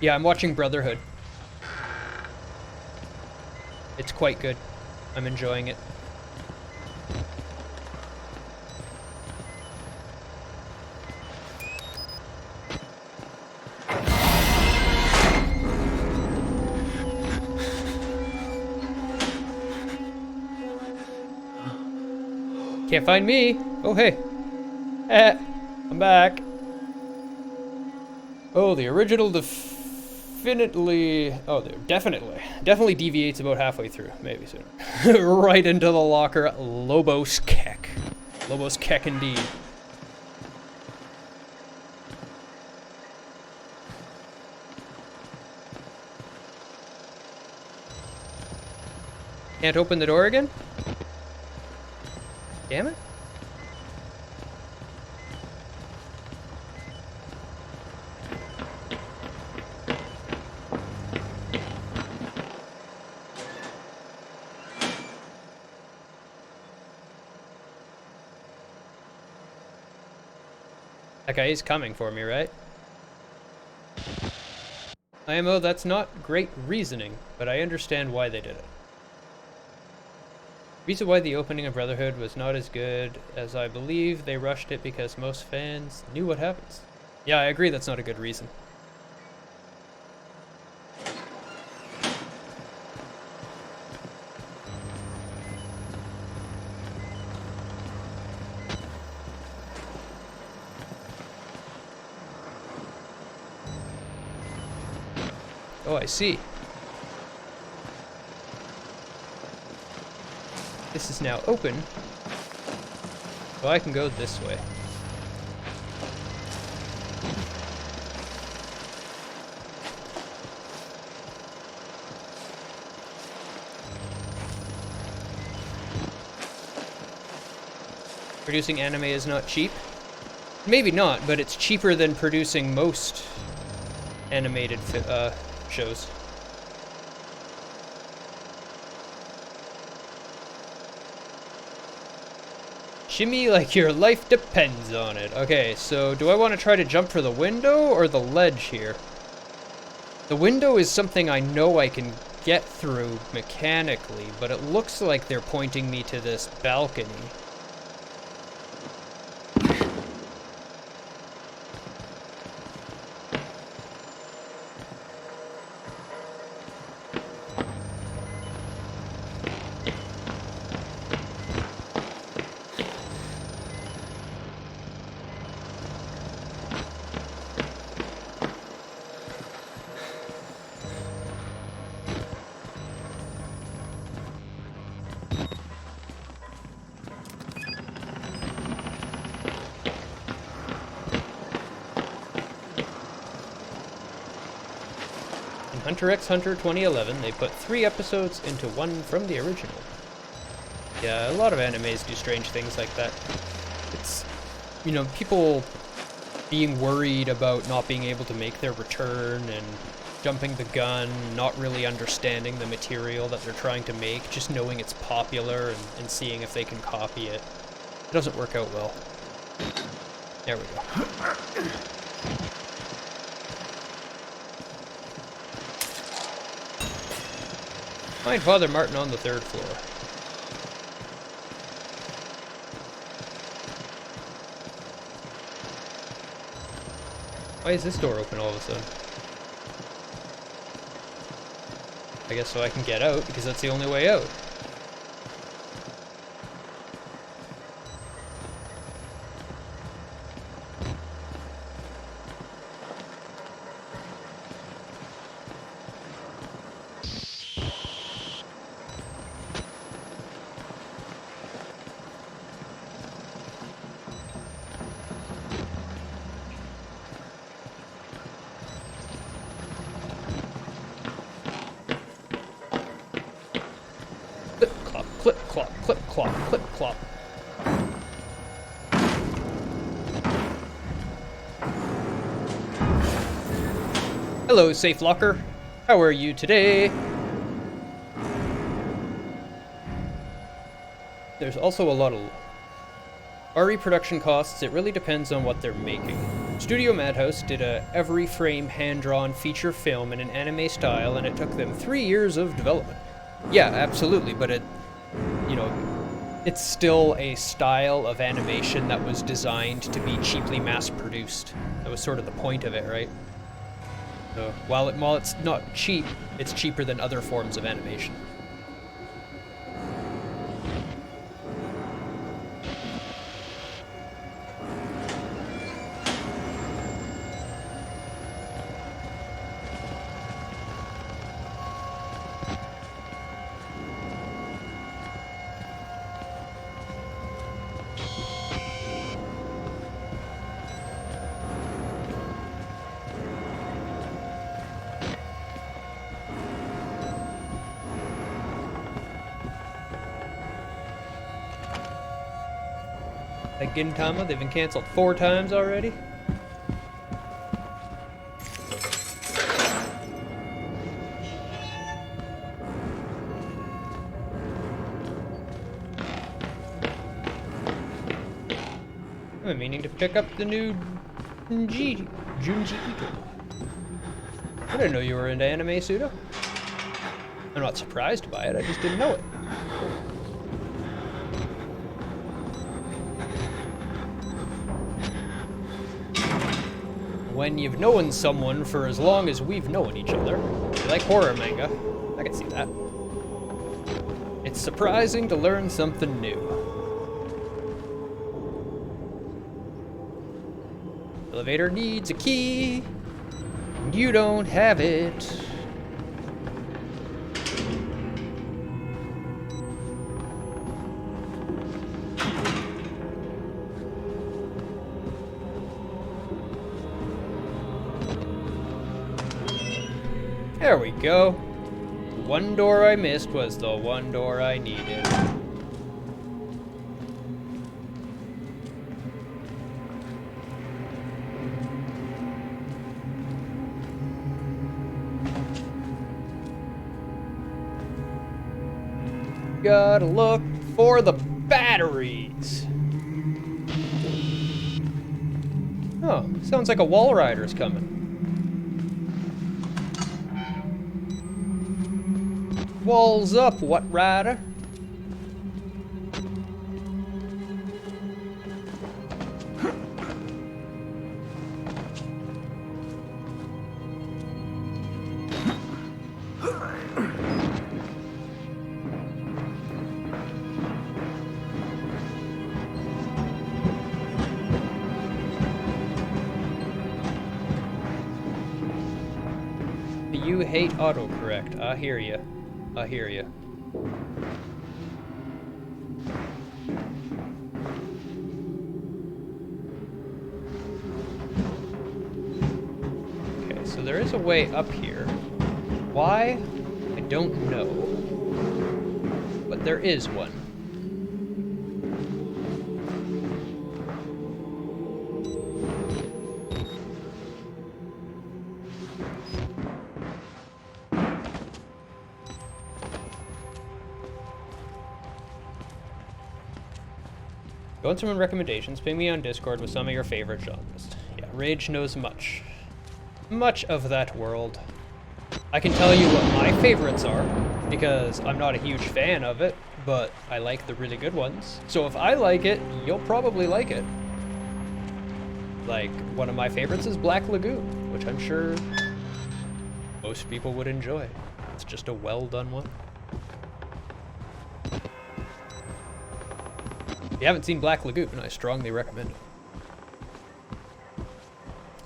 Yeah, I'm watching Brotherhood. It's quite good. I'm enjoying it. Can't find me. Oh, hey. I'm back. Oh, the original definitely deviates about halfway through, maybe soon. Right into the locker, Lobos Keck. Lobos Keck indeed. Can't open the door again? Damn it. That guy is coming for me, right? IMO, that's not great reasoning, but I understand why they did it. Reason why the opening of Brotherhood was not as good as I believe they rushed it because most fans knew what happens. Yeah, I agree that's not a good reason. Oh, I see. This is now open, so I can go this way. Producing anime is not cheap. Maybe not, but it's cheaper than producing most animated shows. Shimmy like your life depends on it. Okay, so do I want to try to jump for the window or the ledge here? The window is something I know I can get through mechanically, but it looks like they're pointing me to this balcony. Hunter x Hunter 2011, they put 3 episodes into one from the original. Yeah, a lot of animes do strange things like that. It's, you know, people being worried about not being able to make their return and jumping the gun, not really understanding the material that they're trying to make, just knowing it's popular and seeing if they can copy it. It doesn't work out well. There we go. Find Father Martin on the 3rd floor. Why is this door open all of a sudden? I guess so I can get out, because that's the only way out. Clip, clop, clip, clop, clip, clop. Hello, Safe Locker. How are you today? There's also a lot of RE production costs. It really depends on what they're making. Studio Madhouse did a every frame hand-drawn feature film in an anime style, and it took them 3 years of development. Yeah, absolutely, but you know, it's still a style of animation that was designed to be cheaply mass-produced. That was sort of the point of it, right? So while it's not cheap, it's cheaper than other forms of animation. Like Gintama, they've been canceled 4 times already. I've been meaning to pick up the new Junji Ito. I didn't know you were into anime, Suda. I'm not surprised by it, I just didn't know it. When you've known someone for as long as we've known each other, you like horror manga, I can see that. It's surprising to learn something new. Elevator needs a key, and you don't have it. There we go. The one door I missed was the one door I needed. Gotta look for the batteries. Oh, sounds like a wall rider's coming. Walls up, what rider? You hate autocorrect. I hear ya. I hear ya. Okay, so there is a way up here. Why? I don't know. But there is one. Go on some recommendations, ping me on Discord with some of your favorite genres. Yeah, Rage knows much. Much of that world. I can tell you what my favorites are, because I'm not a huge fan of it, but I like the really good ones. So if I like it, you'll probably like it. Like, one of my favorites is Black Lagoon, which I'm sure most people would enjoy. It's just a well-done one. If you haven't seen Black Lagoon, I strongly recommend it.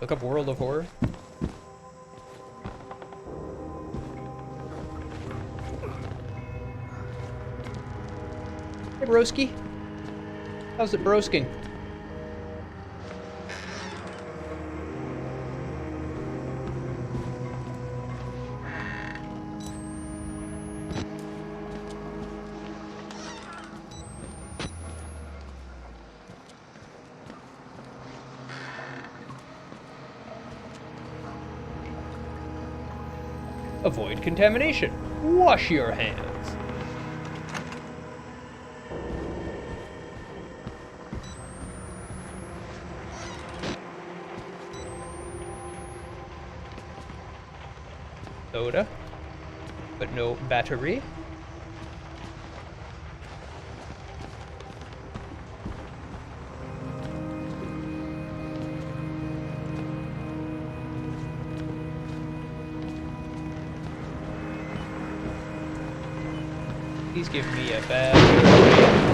Look up World of Horror. Hey, broski. How's it brosking? Avoid contamination. Wash your hands. Soda, but no battery. Please give me a battery.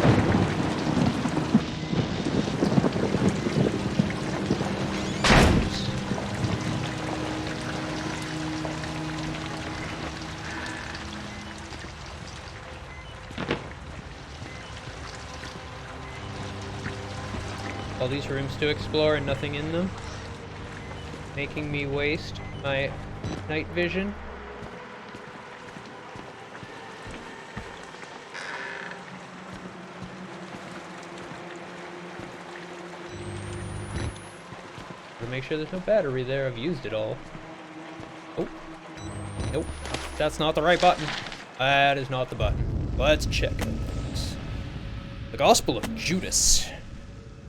All these rooms to explore and nothing in them, making me waste my night vision. Make sure there's no battery there. I've used it all. Oh. Nope. That's not the right button. That is not the button. Let's check. The Gospel of Judas.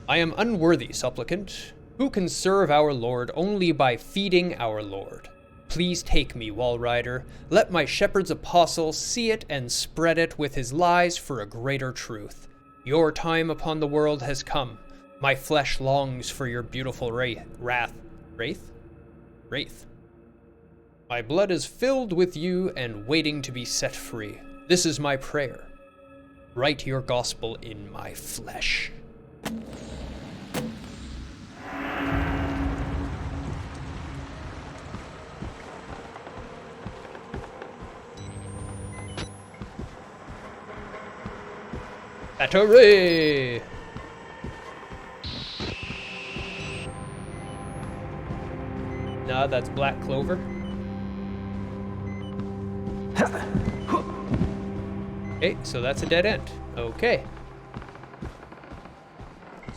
I am unworthy, supplicant. Who can serve our Lord only by feeding our Lord? Please take me, Wall Rider. Let my shepherd's apostle see it and spread it with his lies for a greater truth. Your time upon the world has come. My flesh longs for your beautiful wraith. My blood is filled with you and waiting to be set free. This is my prayer. Write your gospel in my flesh. Battery! Nah, that's black clover. Okay, so that's a dead end. Okay.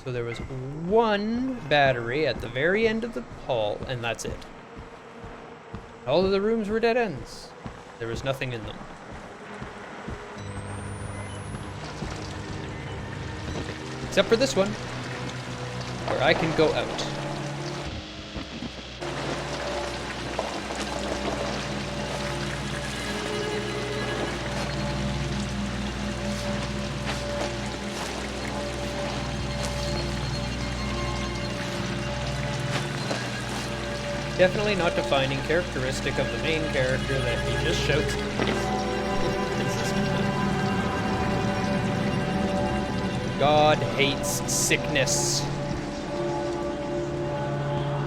So there was one battery at the very end of the hall, and that's it. All of the rooms were dead ends. There was nothing in them. Except for this one, where I can go out. Definitely not defining characteristic of the main character that he just shouts. God hates sickness.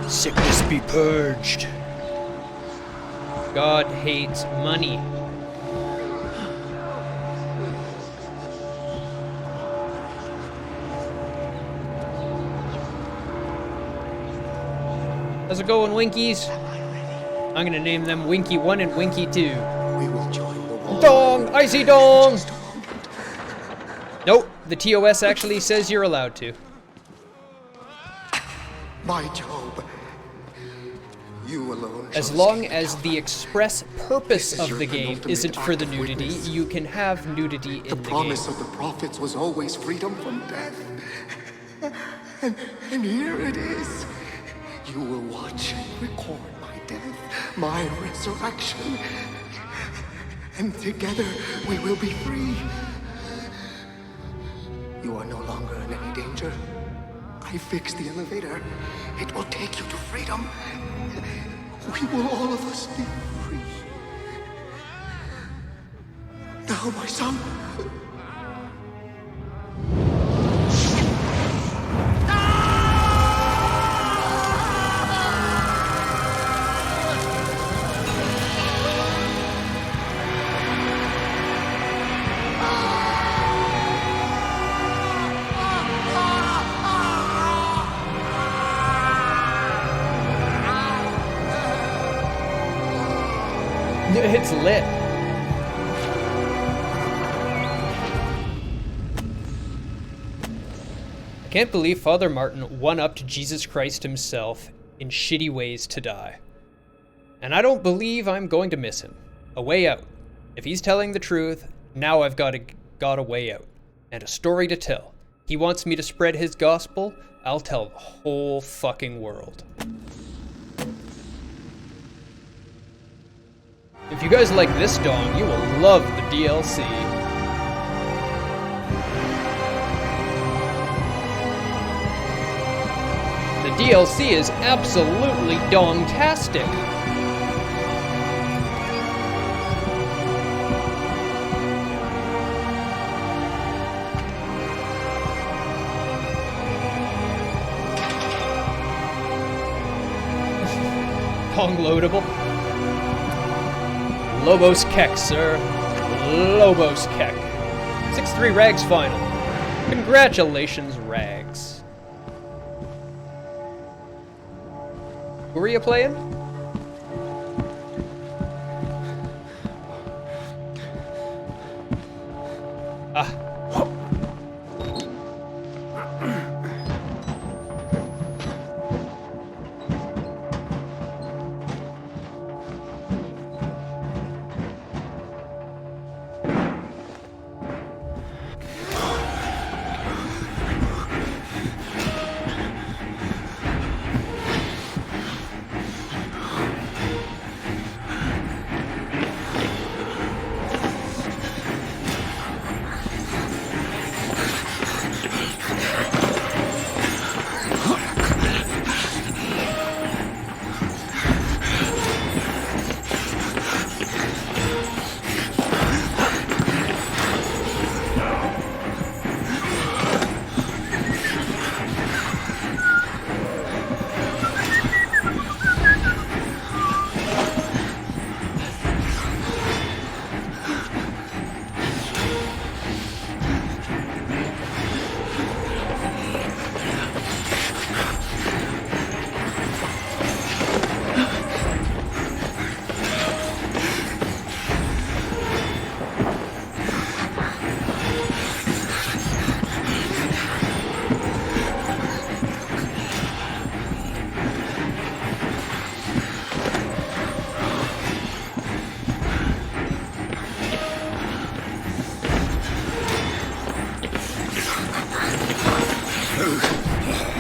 Sickness be purged. God hates money. How's it going, Winkies? I'm gonna name them Winky 1 and Winky 2. We will join the war. Dong! Icy dong! Nope, the TOS actually says you're allowed to. My Job. You alone. As shall long escape as now. the express purpose This is of your the game penultimate isn't for the act of nudity, witness. you can have nudity in The the promise game. of the prophets was always freedom from death. And here it is. You will watch and record my death, my resurrection. And together we will be free. You are no longer in any danger. I fixed the elevator. It will take you to freedom. We will all of us be free. Now, my son. It's lit. I can't believe Father Martin one-upped Jesus Christ himself in shitty ways to die. And I don't believe I'm going to miss him. A way out. If he's telling the truth, now I've got a way out. And a story to tell. He wants me to spread his gospel, I'll tell the whole fucking world. If you guys like this dong, you will love the DLC. The DLC is absolutely dong-tastic. Dong-loadable. Lobos Keck, sir. Lobos Keck. 6-3 Rags final. Congratulations, Rags. Who are you playing? Ah.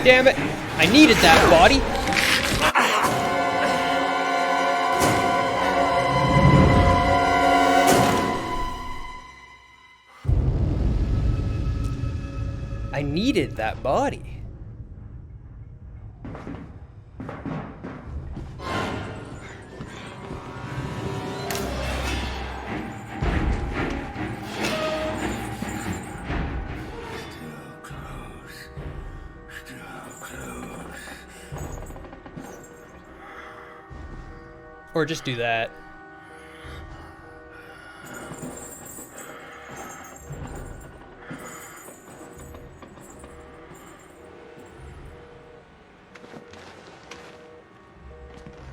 Damn it! I needed that body! I needed that body. Or just do that.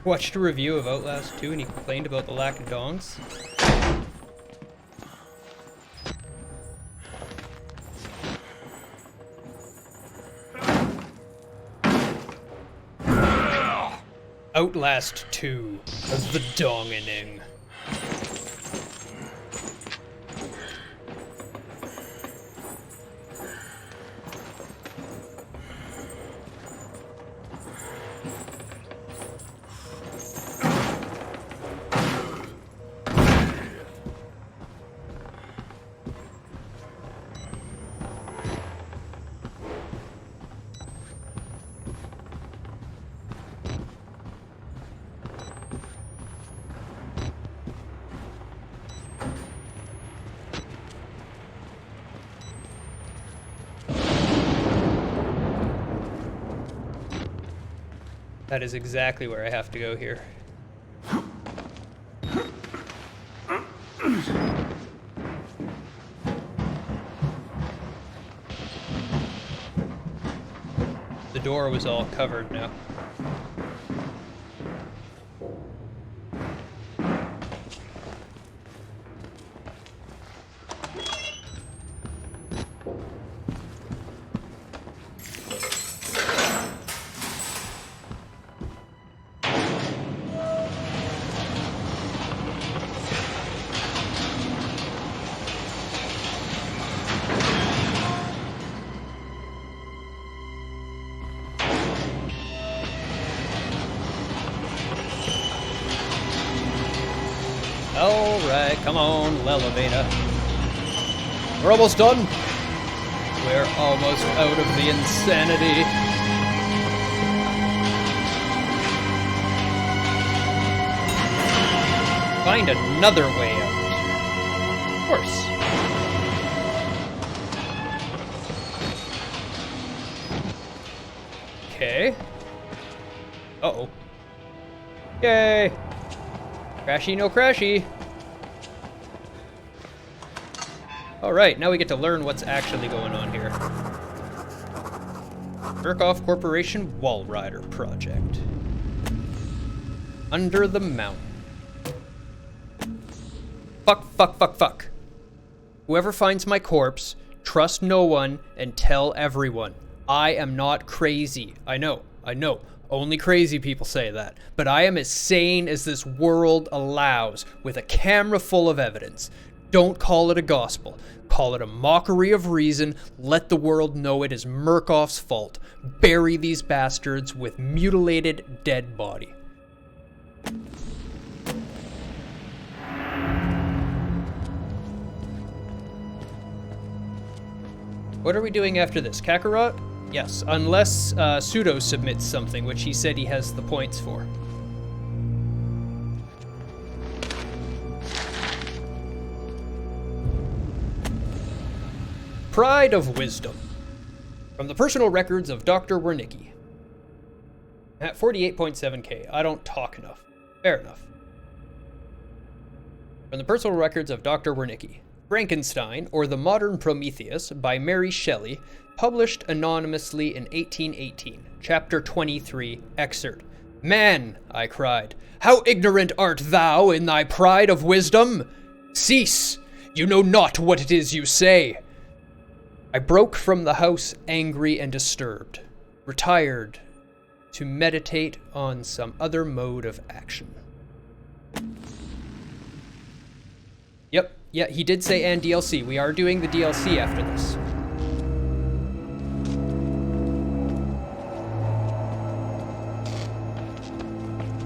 Watched a review of Outlast 2 and he complained about the lack of dongs. Outlast 2, the dongening. That is exactly where I have to go here. The door was all covered now. Alright, come on, elevator. We're almost done. We're almost out of the insanity. Find another way out. Of course. Okay. Uh-oh. Yay! Crashy, no crashy. Alright, now we get to learn what's actually going on here. Jerkoff Corporation Wall Rider Project. Under the mountain. Fuck, fuck, fuck, fuck. Whoever finds my corpse, trust no one and tell everyone. I am not crazy. I know. Only crazy people say that. But I am as sane as this world allows, with a camera full of evidence. Don't call it a gospel. Call it a mockery of reason. Let the world know it is Murkoff's fault. Bury these bastards with mutilated, dead body. What are we doing after this? Kakarot? Yes, unless Pseudo submits something, which he said he has the points for. Pride of Wisdom. From the personal records of Dr. Wernicke. At 48.7k. I don't talk enough. Fair enough. From the personal records of Dr. Wernicke. Frankenstein, or the Modern Prometheus, by Mary Shelley, published anonymously in 1818. Chapter 23, excerpt. Man, I cried, how ignorant art thou in thy pride of wisdom? Cease! You know not what it is you say. I broke from the house angry and disturbed, retired to meditate on some other mode of action. Yep, yeah, he did say and DLC. We are doing the DLC after this.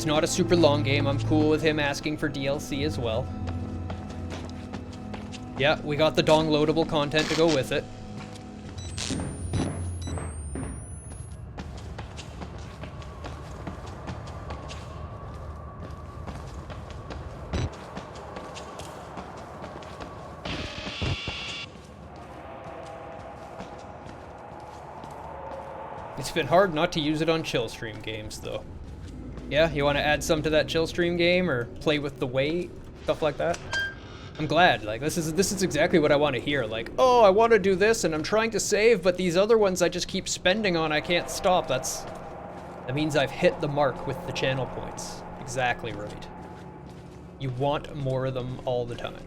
It's not a super long game. I'm cool with him asking for DLC as well. Yeah, we got the downloadable content to go with it. It's been hard not to use it on chill stream games, though. Yeah, you want to add some to that chill stream game or play with the weight, stuff like that? I'm glad. Like this is exactly what I want to hear. Like, oh, I want to do this and I'm trying to save, but these other ones I just keep spending on. I can't stop. That means I've hit the mark with the channel points. Exactly right. You want more of them all the time.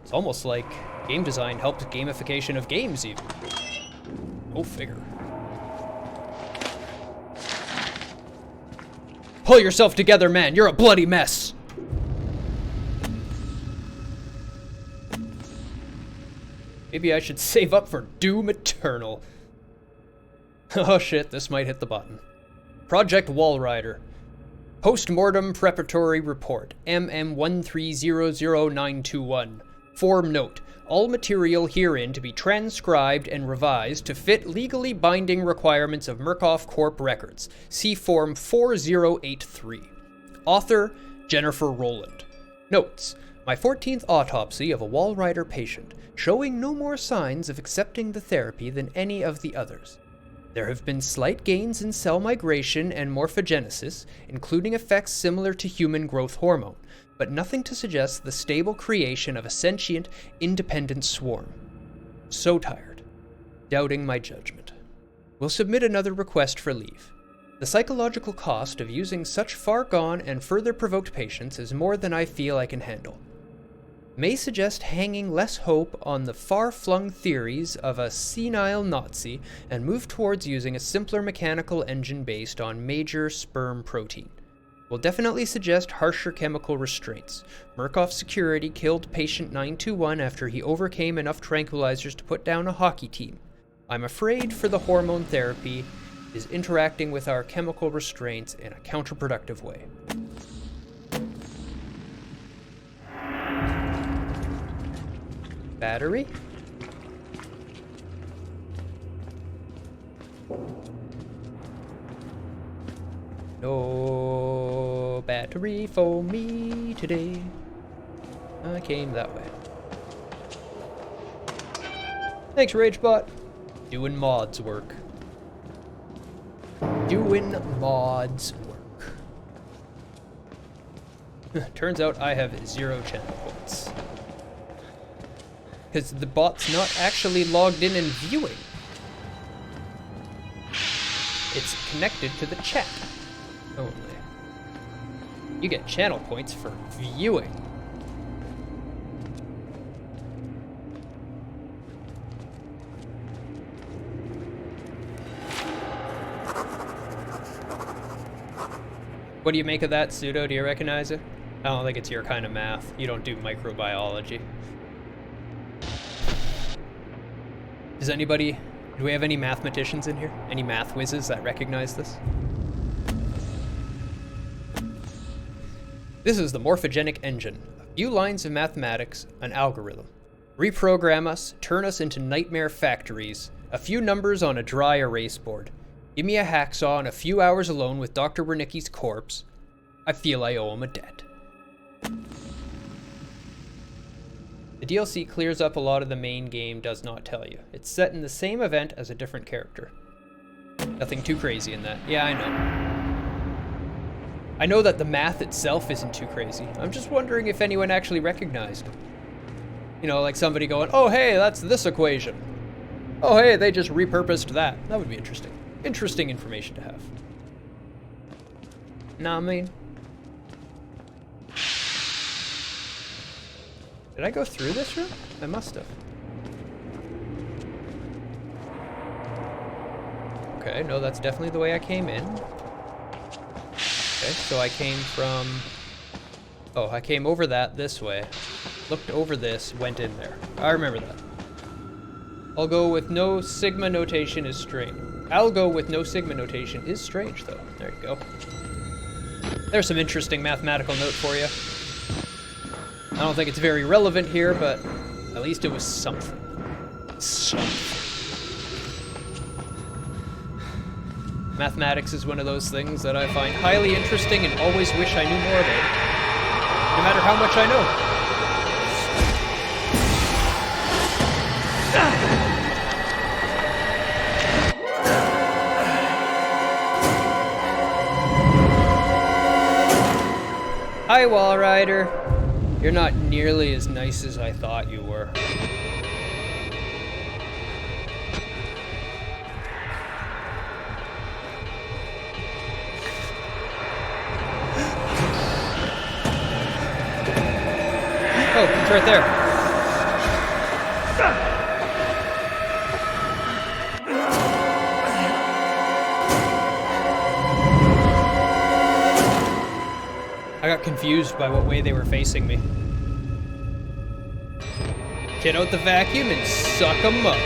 It's almost like game design helps gamification of games even. Go figure. Pull yourself together, man. You're a bloody mess. Maybe I should save up for Doom Eternal. Oh shit, this might hit the button. Project Wallrider. Post-mortem preparatory report. MM1300921. Form note. All material herein to be transcribed and revised to fit legally binding requirements of Murkoff Corp records. See Form 4083. Author, Jennifer Rowland. Notes. My 14th autopsy of a Wallrider patient, showing no more signs of accepting the therapy than any of the others. There have been slight gains in cell migration and morphogenesis, including effects similar to human growth hormone, but nothing to suggest the stable creation of a sentient, independent swarm. So tired. Doubting my judgment. Will submit another request for leave. The psychological cost of using such far-gone and further provoked patients is more than I feel I can handle. May suggest hanging less hope on the far-flung theories of a senile Nazi and move towards using a simpler mechanical engine based on major sperm protein. Will definitely suggest harsher chemical restraints. Murkoff Security killed patient 921 after he overcame enough tranquilizers to put down a hockey team. I'm afraid for the hormone therapy is interacting with our chemical restraints in a counterproductive way. Battery? No battery for me today. I came that way. Thanks, RageBot. Doing mods work. Doing mods work. Turns out I have 0 channel points. Because the bot's not actually logged in and viewing. It's connected to the chat only. You get channel points for viewing. What do you make of that, Pseudo? Do you recognize it? I don't think it's your kind of math. You don't do microbiology. Does anybody... Do we have any mathematicians in here? Any math whizzes that recognize this? This is the morphogenic engine. A few lines of mathematics, an algorithm. Reprogram us, turn us into nightmare factories. A few numbers on a dry erase board. Give me a hacksaw and a few hours alone with Dr. Wernicke's corpse. I feel I owe him a debt. The DLC clears up a lot of the main game does not tell you. It's set in the same event as a different character. Nothing too crazy in that. Yeah, I know. I know that the math itself isn't too crazy. I'm just wondering if anyone actually recognized it. You know, like somebody going, oh hey, that's this equation. Oh hey, they just repurposed that. That would be interesting. Interesting information to have. Nah, I mean... Did I go through this room? I must have. Okay, no, that's definitely the way I came in. Okay, so I came from... Oh, I came over that this way. Looked over this, went in there. I remember that. I'll go with no sigma notation is strange. I'll go with no sigma notation is strange, though. There you go. There's some interesting mathematical note for you. I don't think it's very relevant here, but at least it was something. Something. Mathematics is one of those things that I find highly interesting and always wish I knew more about, no matter how much I know. Hi, Wall Rider. You're not nearly as nice as I thought you were. Oh, it's right there. I got confused by what way they were facing me. Get out the vacuum and suck 'em up.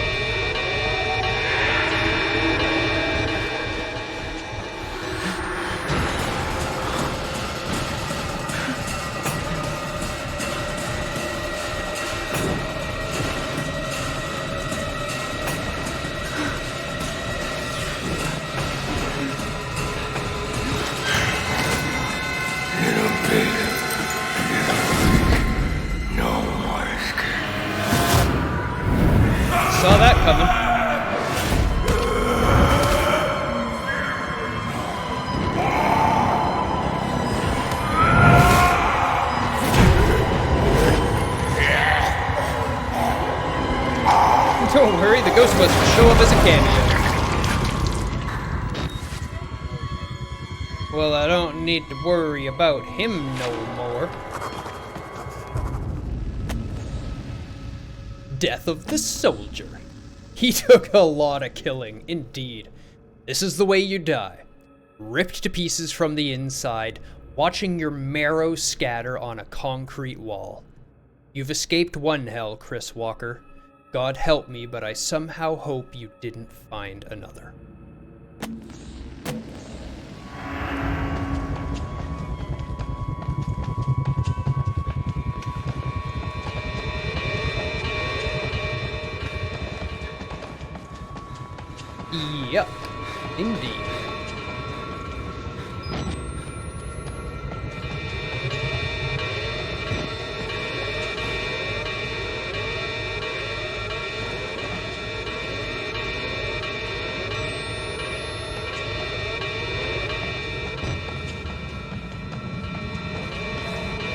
Saw that coming. Don't worry, the ghost must show up as a cameo. Well, I don't need to worry about him no more. Death of the soldier. He took a lot of killing, indeed. This is the way you die. Ripped to pieces from the inside, watching your marrow scatter on a concrete wall. You've escaped one hell, Chris Walker. God help me, but I somehow hope you didn't find another. Yep, indeed.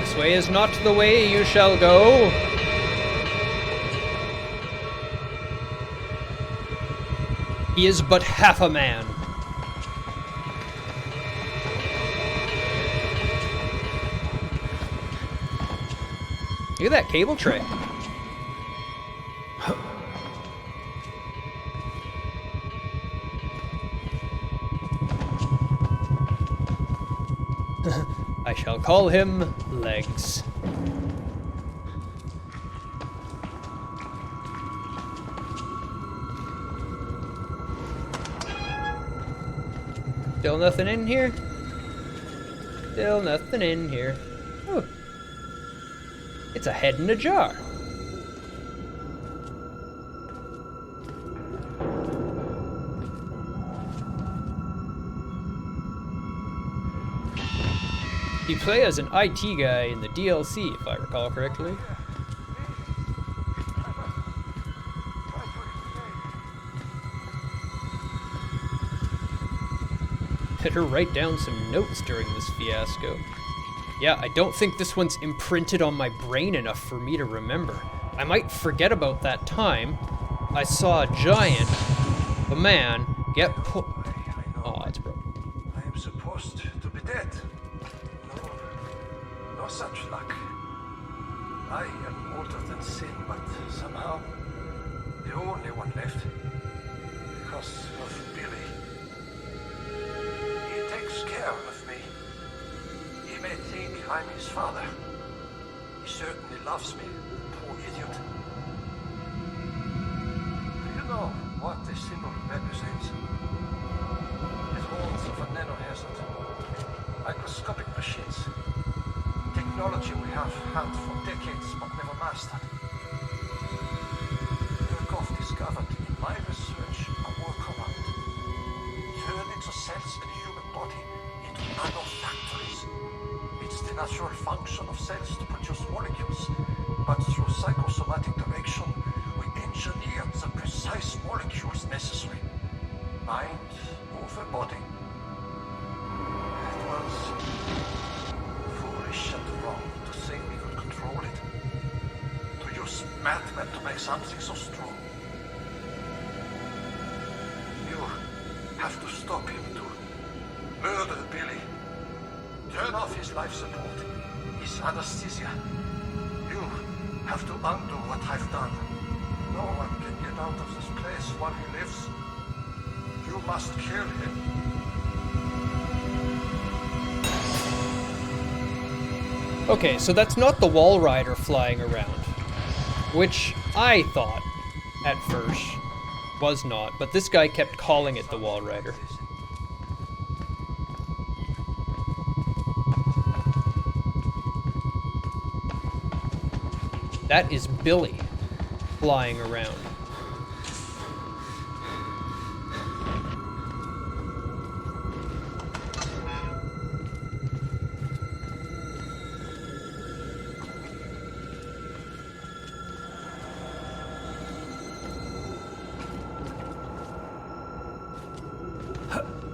This way is not the way you shall go. He is but half a man. Look at that cable tray. I shall call him Legs. Still nothing in here? Still nothing in here. Oh. It's a head in a jar. You play as an IT guy in the DLC, if I recall correctly. Better write down some notes during this fiasco. Yeah, I don't think this one's imprinted on my brain enough for me to remember. I might forget about that time I saw a giant, a man, get put. Oh, it's broken. I am supposed to be dead. No such luck. I am older than sin, but somehow the only one left. Because of Billy. He takes care of me. He may think I'm his father. He certainly loves me, poor idiot. know what this symbol represents? It holds of a nanohazard. Microscopic machines. Technology we have had for decades but never mastered. Murkoff discovered in my research a workaround. Turning the cells in the human body into nanofactories. It's the natural function of cells to produce molecules, but through psychosomatic direction, we engineered the precise molecules necessary. Mind over body. It was foolish and wrong to think we could control it. To use madmen to make something so strong. You have to stop him to murder Billy. Turn off his life support, his anesthesia. You have to undo what I've done. No one can get out of this place while he lives. You must kill him. Okay, so that's not the wall rider flying around, which I thought at first was not, but this guy kept calling it the wall rider. That is Billy flying around.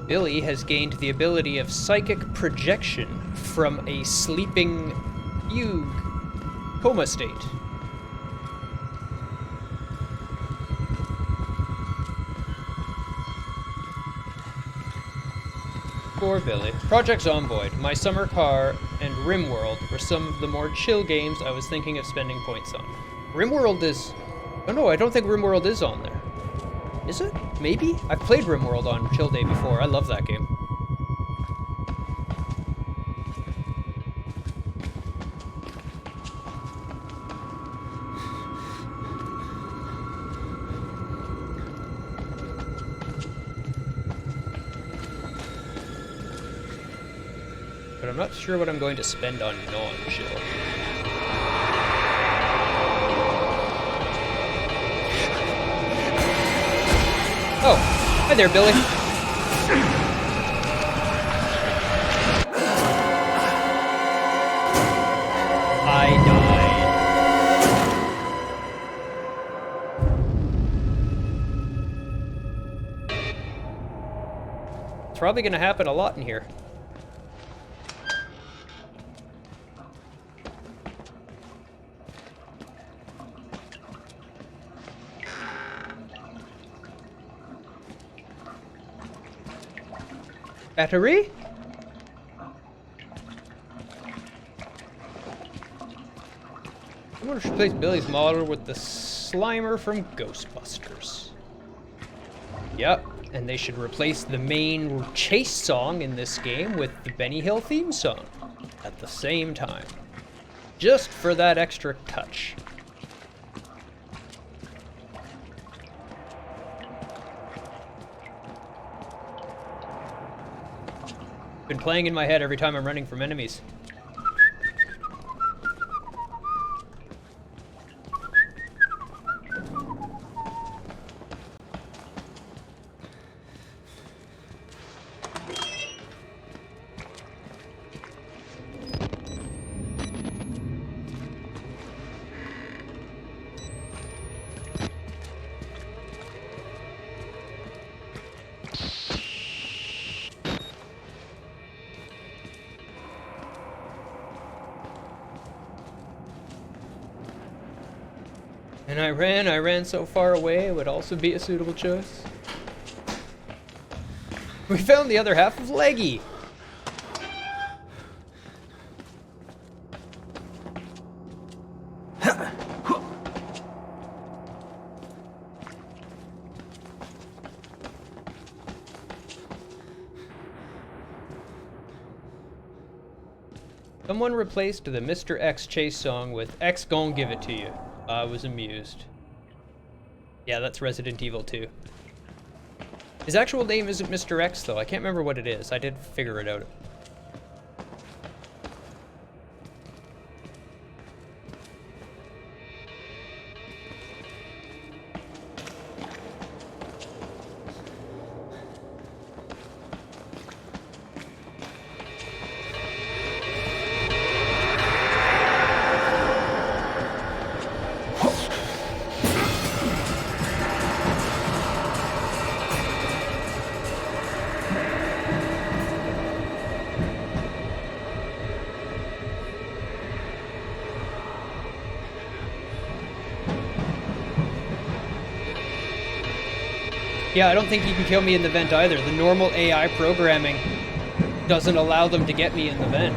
Billy has gained the ability of psychic projection from a sleeping fugue coma state. Poor Billy. Project Zomboid, My Summer Car, and RimWorld were some of the more chill games I was thinking of spending points on. RimWorld is... Oh no, I don't think RimWorld is on there. Is it? Maybe? I've played RimWorld on Chill Day before. I love that game. But I'm not sure what I'm going to spend on non-chill. Oh, hi there, Billy. I died. It's probably going to happen a lot in here. Battery? Someone should replace Billy's model with the Slimer from Ghostbusters. Yep, and they should replace the main chase song in this game with the Benny Hill theme song at the same time. Just for that extra touch. Been playing in my head every time I'm running from enemies. And I ran so far away it would also be a suitable choice. We found the other half of Leggy! Someone replaced the Mr. X chase song with X Gon' Give It To You. I was amused. Yeah, that's Resident Evil 2. His actual name isn't Mr. X, though. I can't remember what it is. I did figure it out. Yeah, I don't think you can kill me in the vent either. The normal AI programming doesn't allow them to get me in the vent.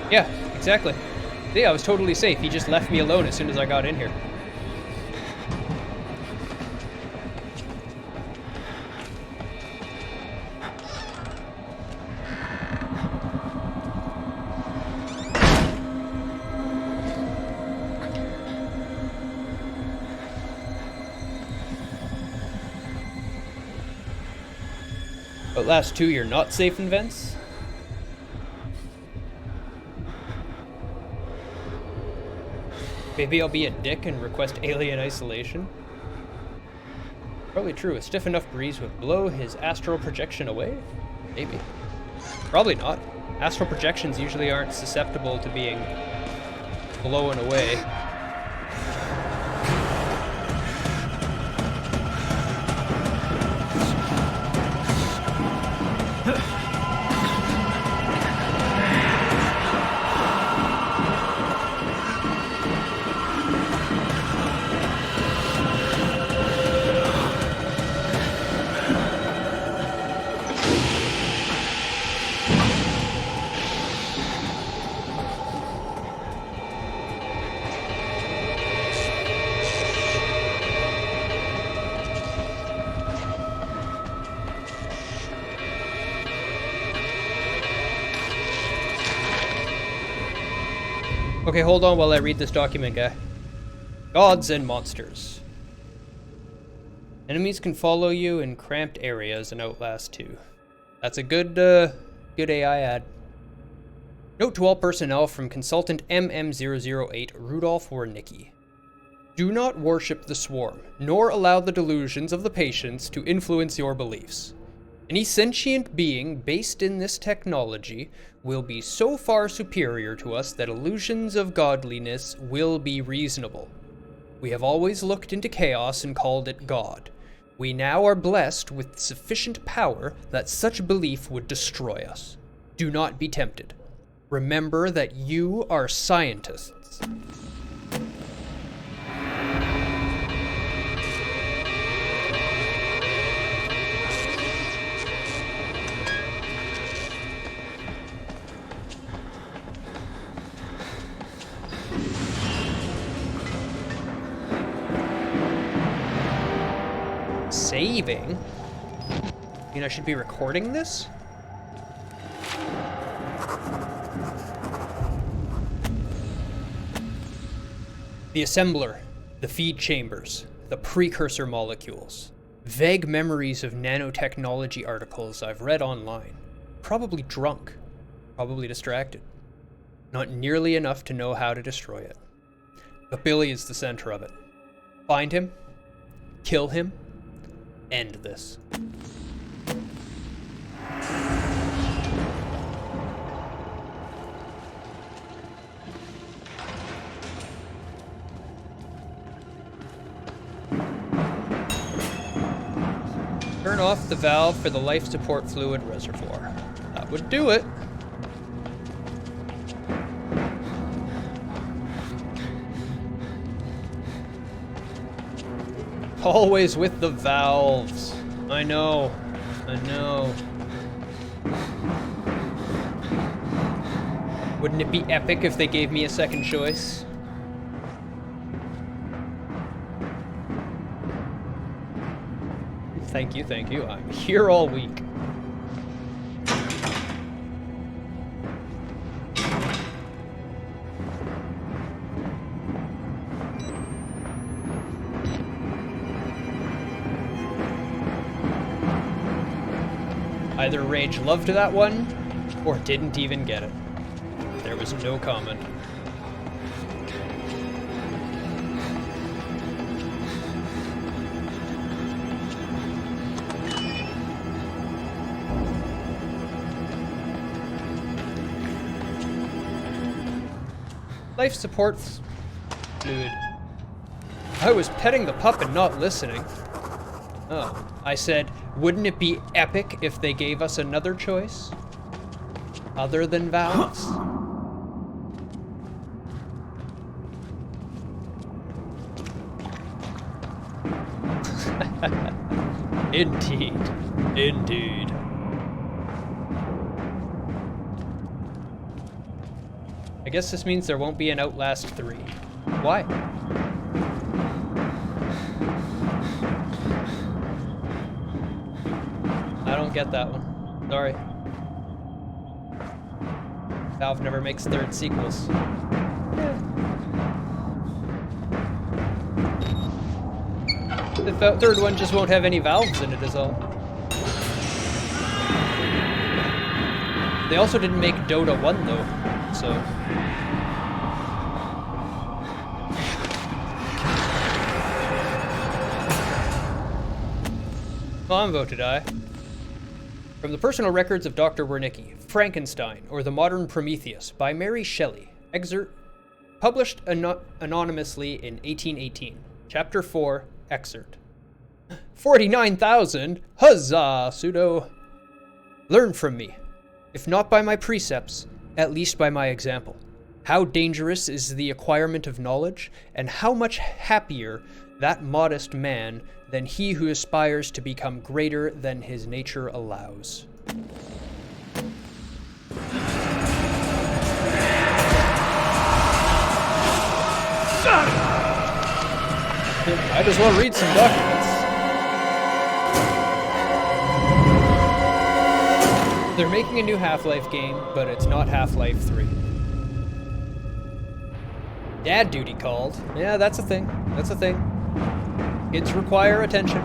Yeah, exactly. Yeah, I was totally safe. He just left me alone as soon as I got in here. Outlast 2, you're not safe in vents? Maybe I'll be a dick and request alien isolation? Probably true. A stiff enough breeze would blow his astral projection away? Maybe. Probably not. Astral projections usually aren't susceptible to being blown away. Okay, hold on while I read this document, guy. Gods and monsters. Enemies can follow you in cramped areas in Outlast 2. That's a good AI ad. Note to all personnel from Consultant MM008, Rudolph Wernicke. Do not worship the swarm, nor allow the delusions of the patients to influence your beliefs. Any sentient being based in this technology will be so far superior to us that illusions of godliness will be reasonable. We have always looked into chaos and called it God. We now are blessed with sufficient power that such belief would destroy us. Do not be tempted. Remember that you are scientists. Saving? I mean, I should be recording this? The assembler, the feed chambers, the precursor molecules. Vague memories of nanotechnology articles I've read online. Probably drunk. Probably distracted. Not nearly enough to know how to destroy it. But Billy is the center of it. Find him. Kill him. End this. Turn off the valve for the life support fluid reservoir. That would do it. Always with the valves. I know. I know. Wouldn't it be epic if they gave me a second choice? Thank you, thank you. I'm here all week. Either Rage loved that one, or didn't even get it. There was no comment. Life support fluid. I was petting the pup and not listening. Oh, I said, wouldn't it be epic if they gave us another choice? Other than valves? Indeed. Indeed. I guess this means there won't be an Outlast 3. Why? I don't get that one. Sorry. Valve never makes third sequels. The third one just won't have any valves in it is all. They also didn't make Dota 1 though, so... Well, I'm about to die. From the personal records of Dr. Wernicke, Frankenstein, or the Modern Prometheus, by Mary Shelley. Excerpt published anonymously in 1818. Chapter 4, excerpt. 49,000! Huzzah, pseudo! Learn from me. If not by my precepts, at least by my example. How dangerous is the acquirement of knowledge, and how much happier that modest man than he who aspires to become greater than his nature allows. Might as well read some documents. They're making a new Half-Life game, but it's not Half-Life 3. Dad duty called. Yeah, that's a thing. That's a thing. Kids require attention.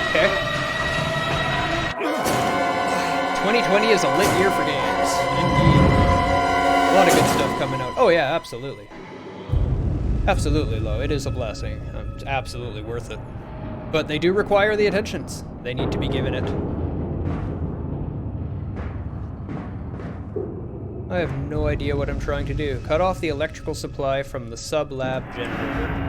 Okay. 2020 is a lit year for games. Indeed. A lot of good stuff coming out. Oh yeah, absolutely. Absolutely, Lo. It is a blessing. It's absolutely worth it. But they do require the attentions. They need to be given it. I have no idea what I'm trying to do. Cut off the electrical supply from the sub-lab generator.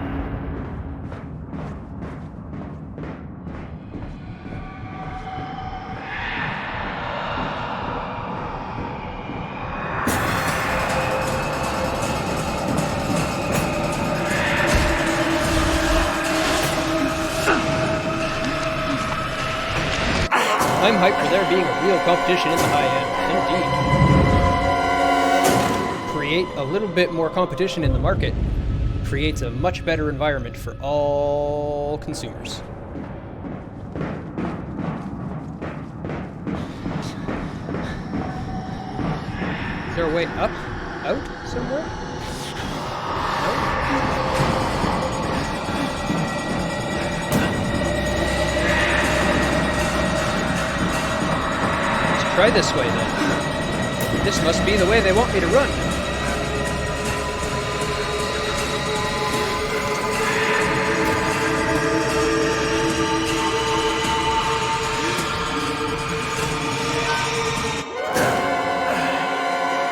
I'm hyped for there being a real competition in the high end. Indeed. Create a little bit more competition in the market creates a much better environment for all consumers. Is there a way up? Out somewhere? No? Try this way, then. This must be the way they want me to run.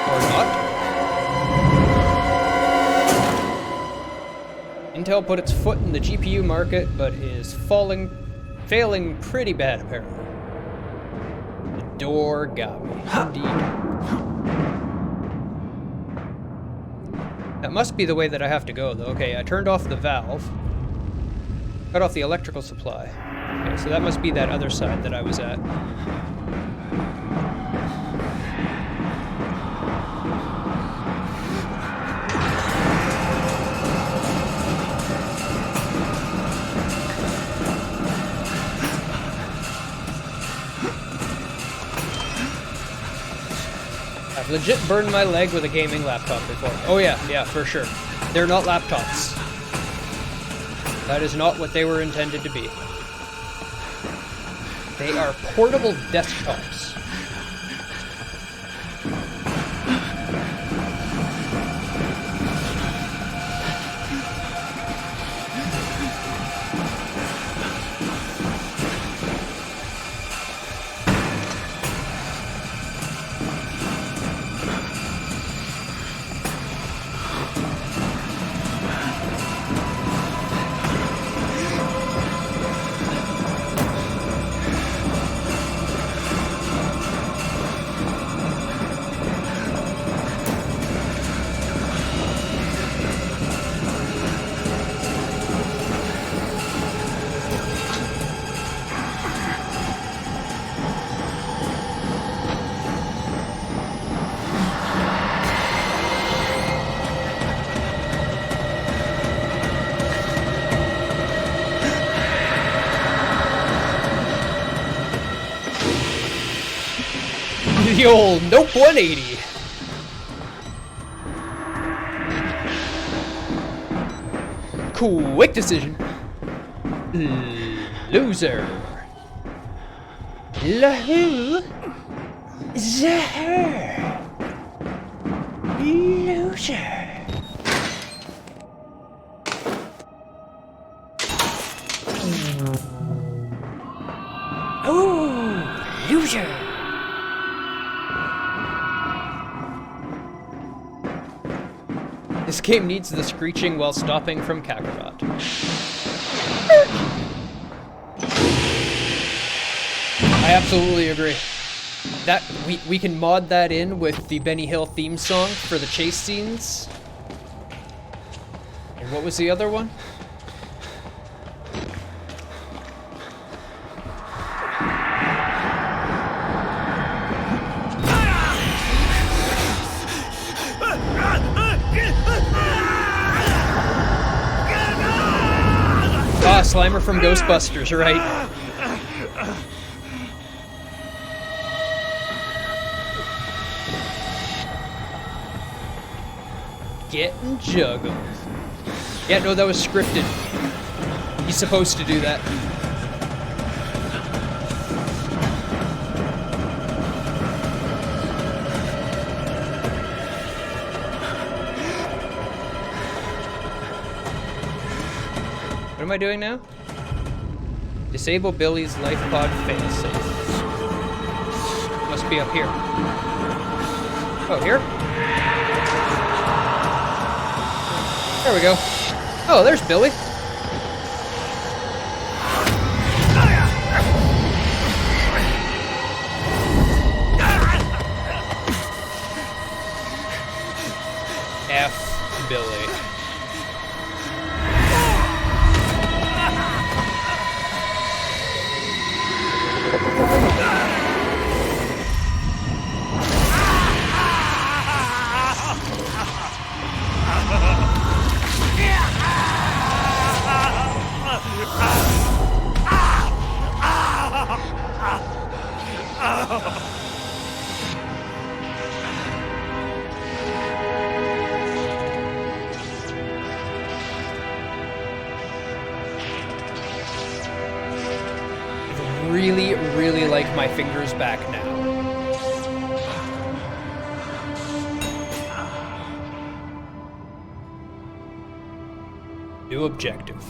Or not. Intel put its foot in the GPU market, but is failing pretty bad, apparently. Door got me. Indeed. That must be the way that I have to go, though. Okay, I turned off the valve. Cut off the electrical supply. Okay, so that must be that other side that I was at. legit burned my leg with a gaming laptop before. Oh yeah, for sure. They're not laptops. That is not what they were intended to be. They are portable desktops. The old Nope 180. Quick decision. Loser. Lahu. Zahar. Loser. Oh, loser. This game needs the screeching while stopping from Kakarot. I absolutely agree. That we can mod that in with the Benny Hill theme song for the chase scenes. And what was the other one? Ah, Slimer from Ghostbusters, right? Getting juggled. Yeah, no, that was scripted. He's supposed to do that. What am I doing now? Disable Billy's life pod failsafe. Must be up here. Oh, here? There we go. Oh, there's Billy. F Billy. Really like my fingers back now. New objective.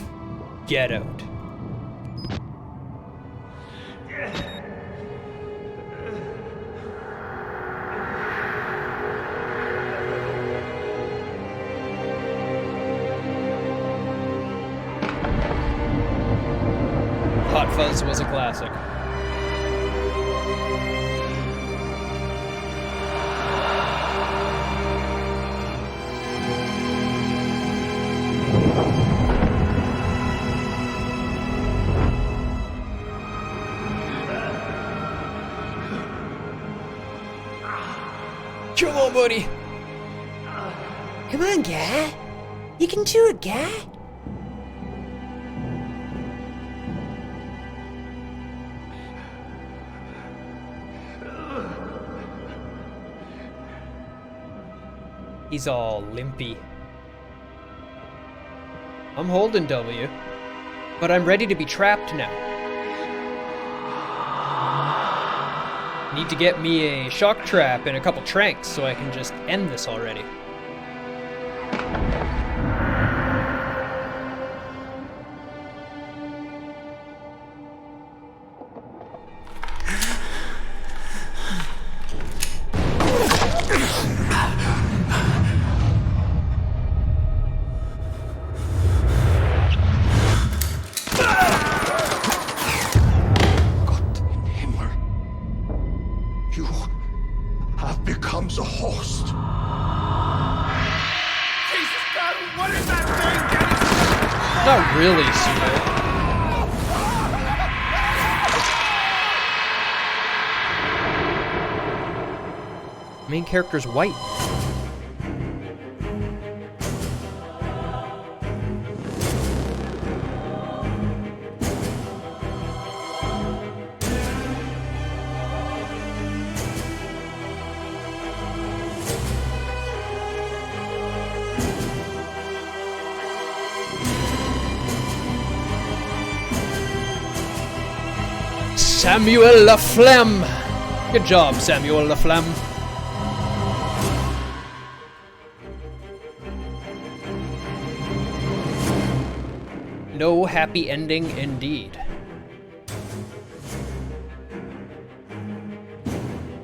Get out. Hot Fuzz was a classic. Come on, buddy. Come on, guy. You can do it, guy. He's all limpy. I'm holding W, but I'm ready to be trapped now. Need to get me a shock trap and a couple tranks so I can just end this already. The host. Jesus God, what is that thing? Not really, Sumo. Main character's white. Samuel Laflamme! Good job, Samuel Laflamme. No happy ending indeed.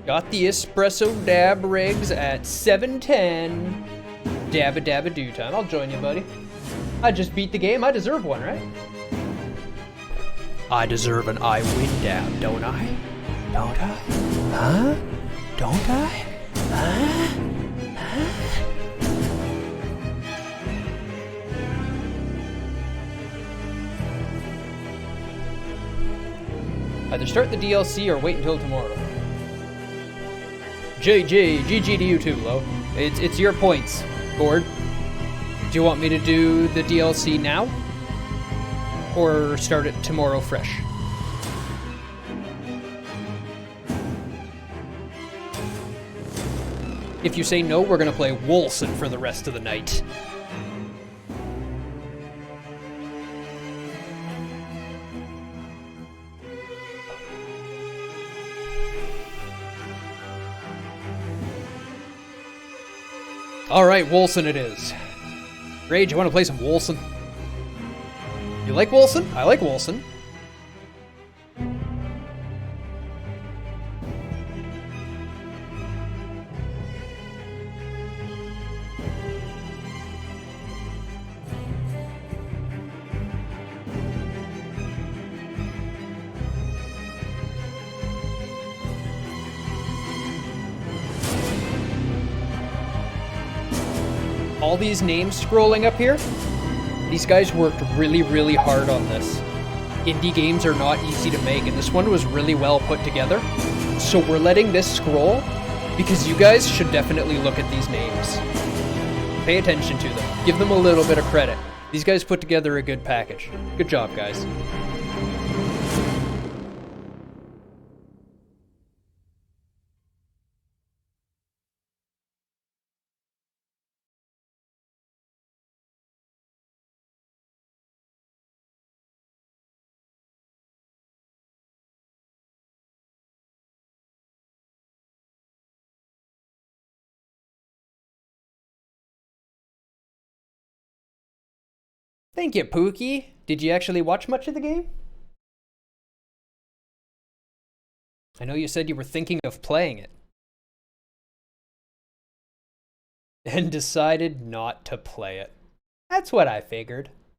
Got the espresso dab rigs at 7:10. Dabba dabba do time. I'll join you, buddy. I just beat the game. I deserve one, right? I deserve an I win dab, don't I? Don't I? Huh? Don't I? Huh? Either start the DLC or wait until tomorrow. GG to you too, Lo. It's your points, Gord. Do you want me to do the DLC now? Or start it tomorrow fresh? If you say no, we're gonna play Wolson for the rest of the night. Alright, Wolson it is. Rage, you wanna play some Wolson? You like Wolson? I like Wolson. All these names scrolling up here, these guys worked really, really hard on this. Indie games are not easy to make, and this one was really well put together. So we're letting this scroll because you guys should definitely look at these names. Pay attention to them. Give them a little bit of credit. These guys put together a good package. Good job, guys. Thank you, Pookie. Did you actually watch much of the game? I know you said you were thinking of playing it. And decided not to play it. That's what I figured.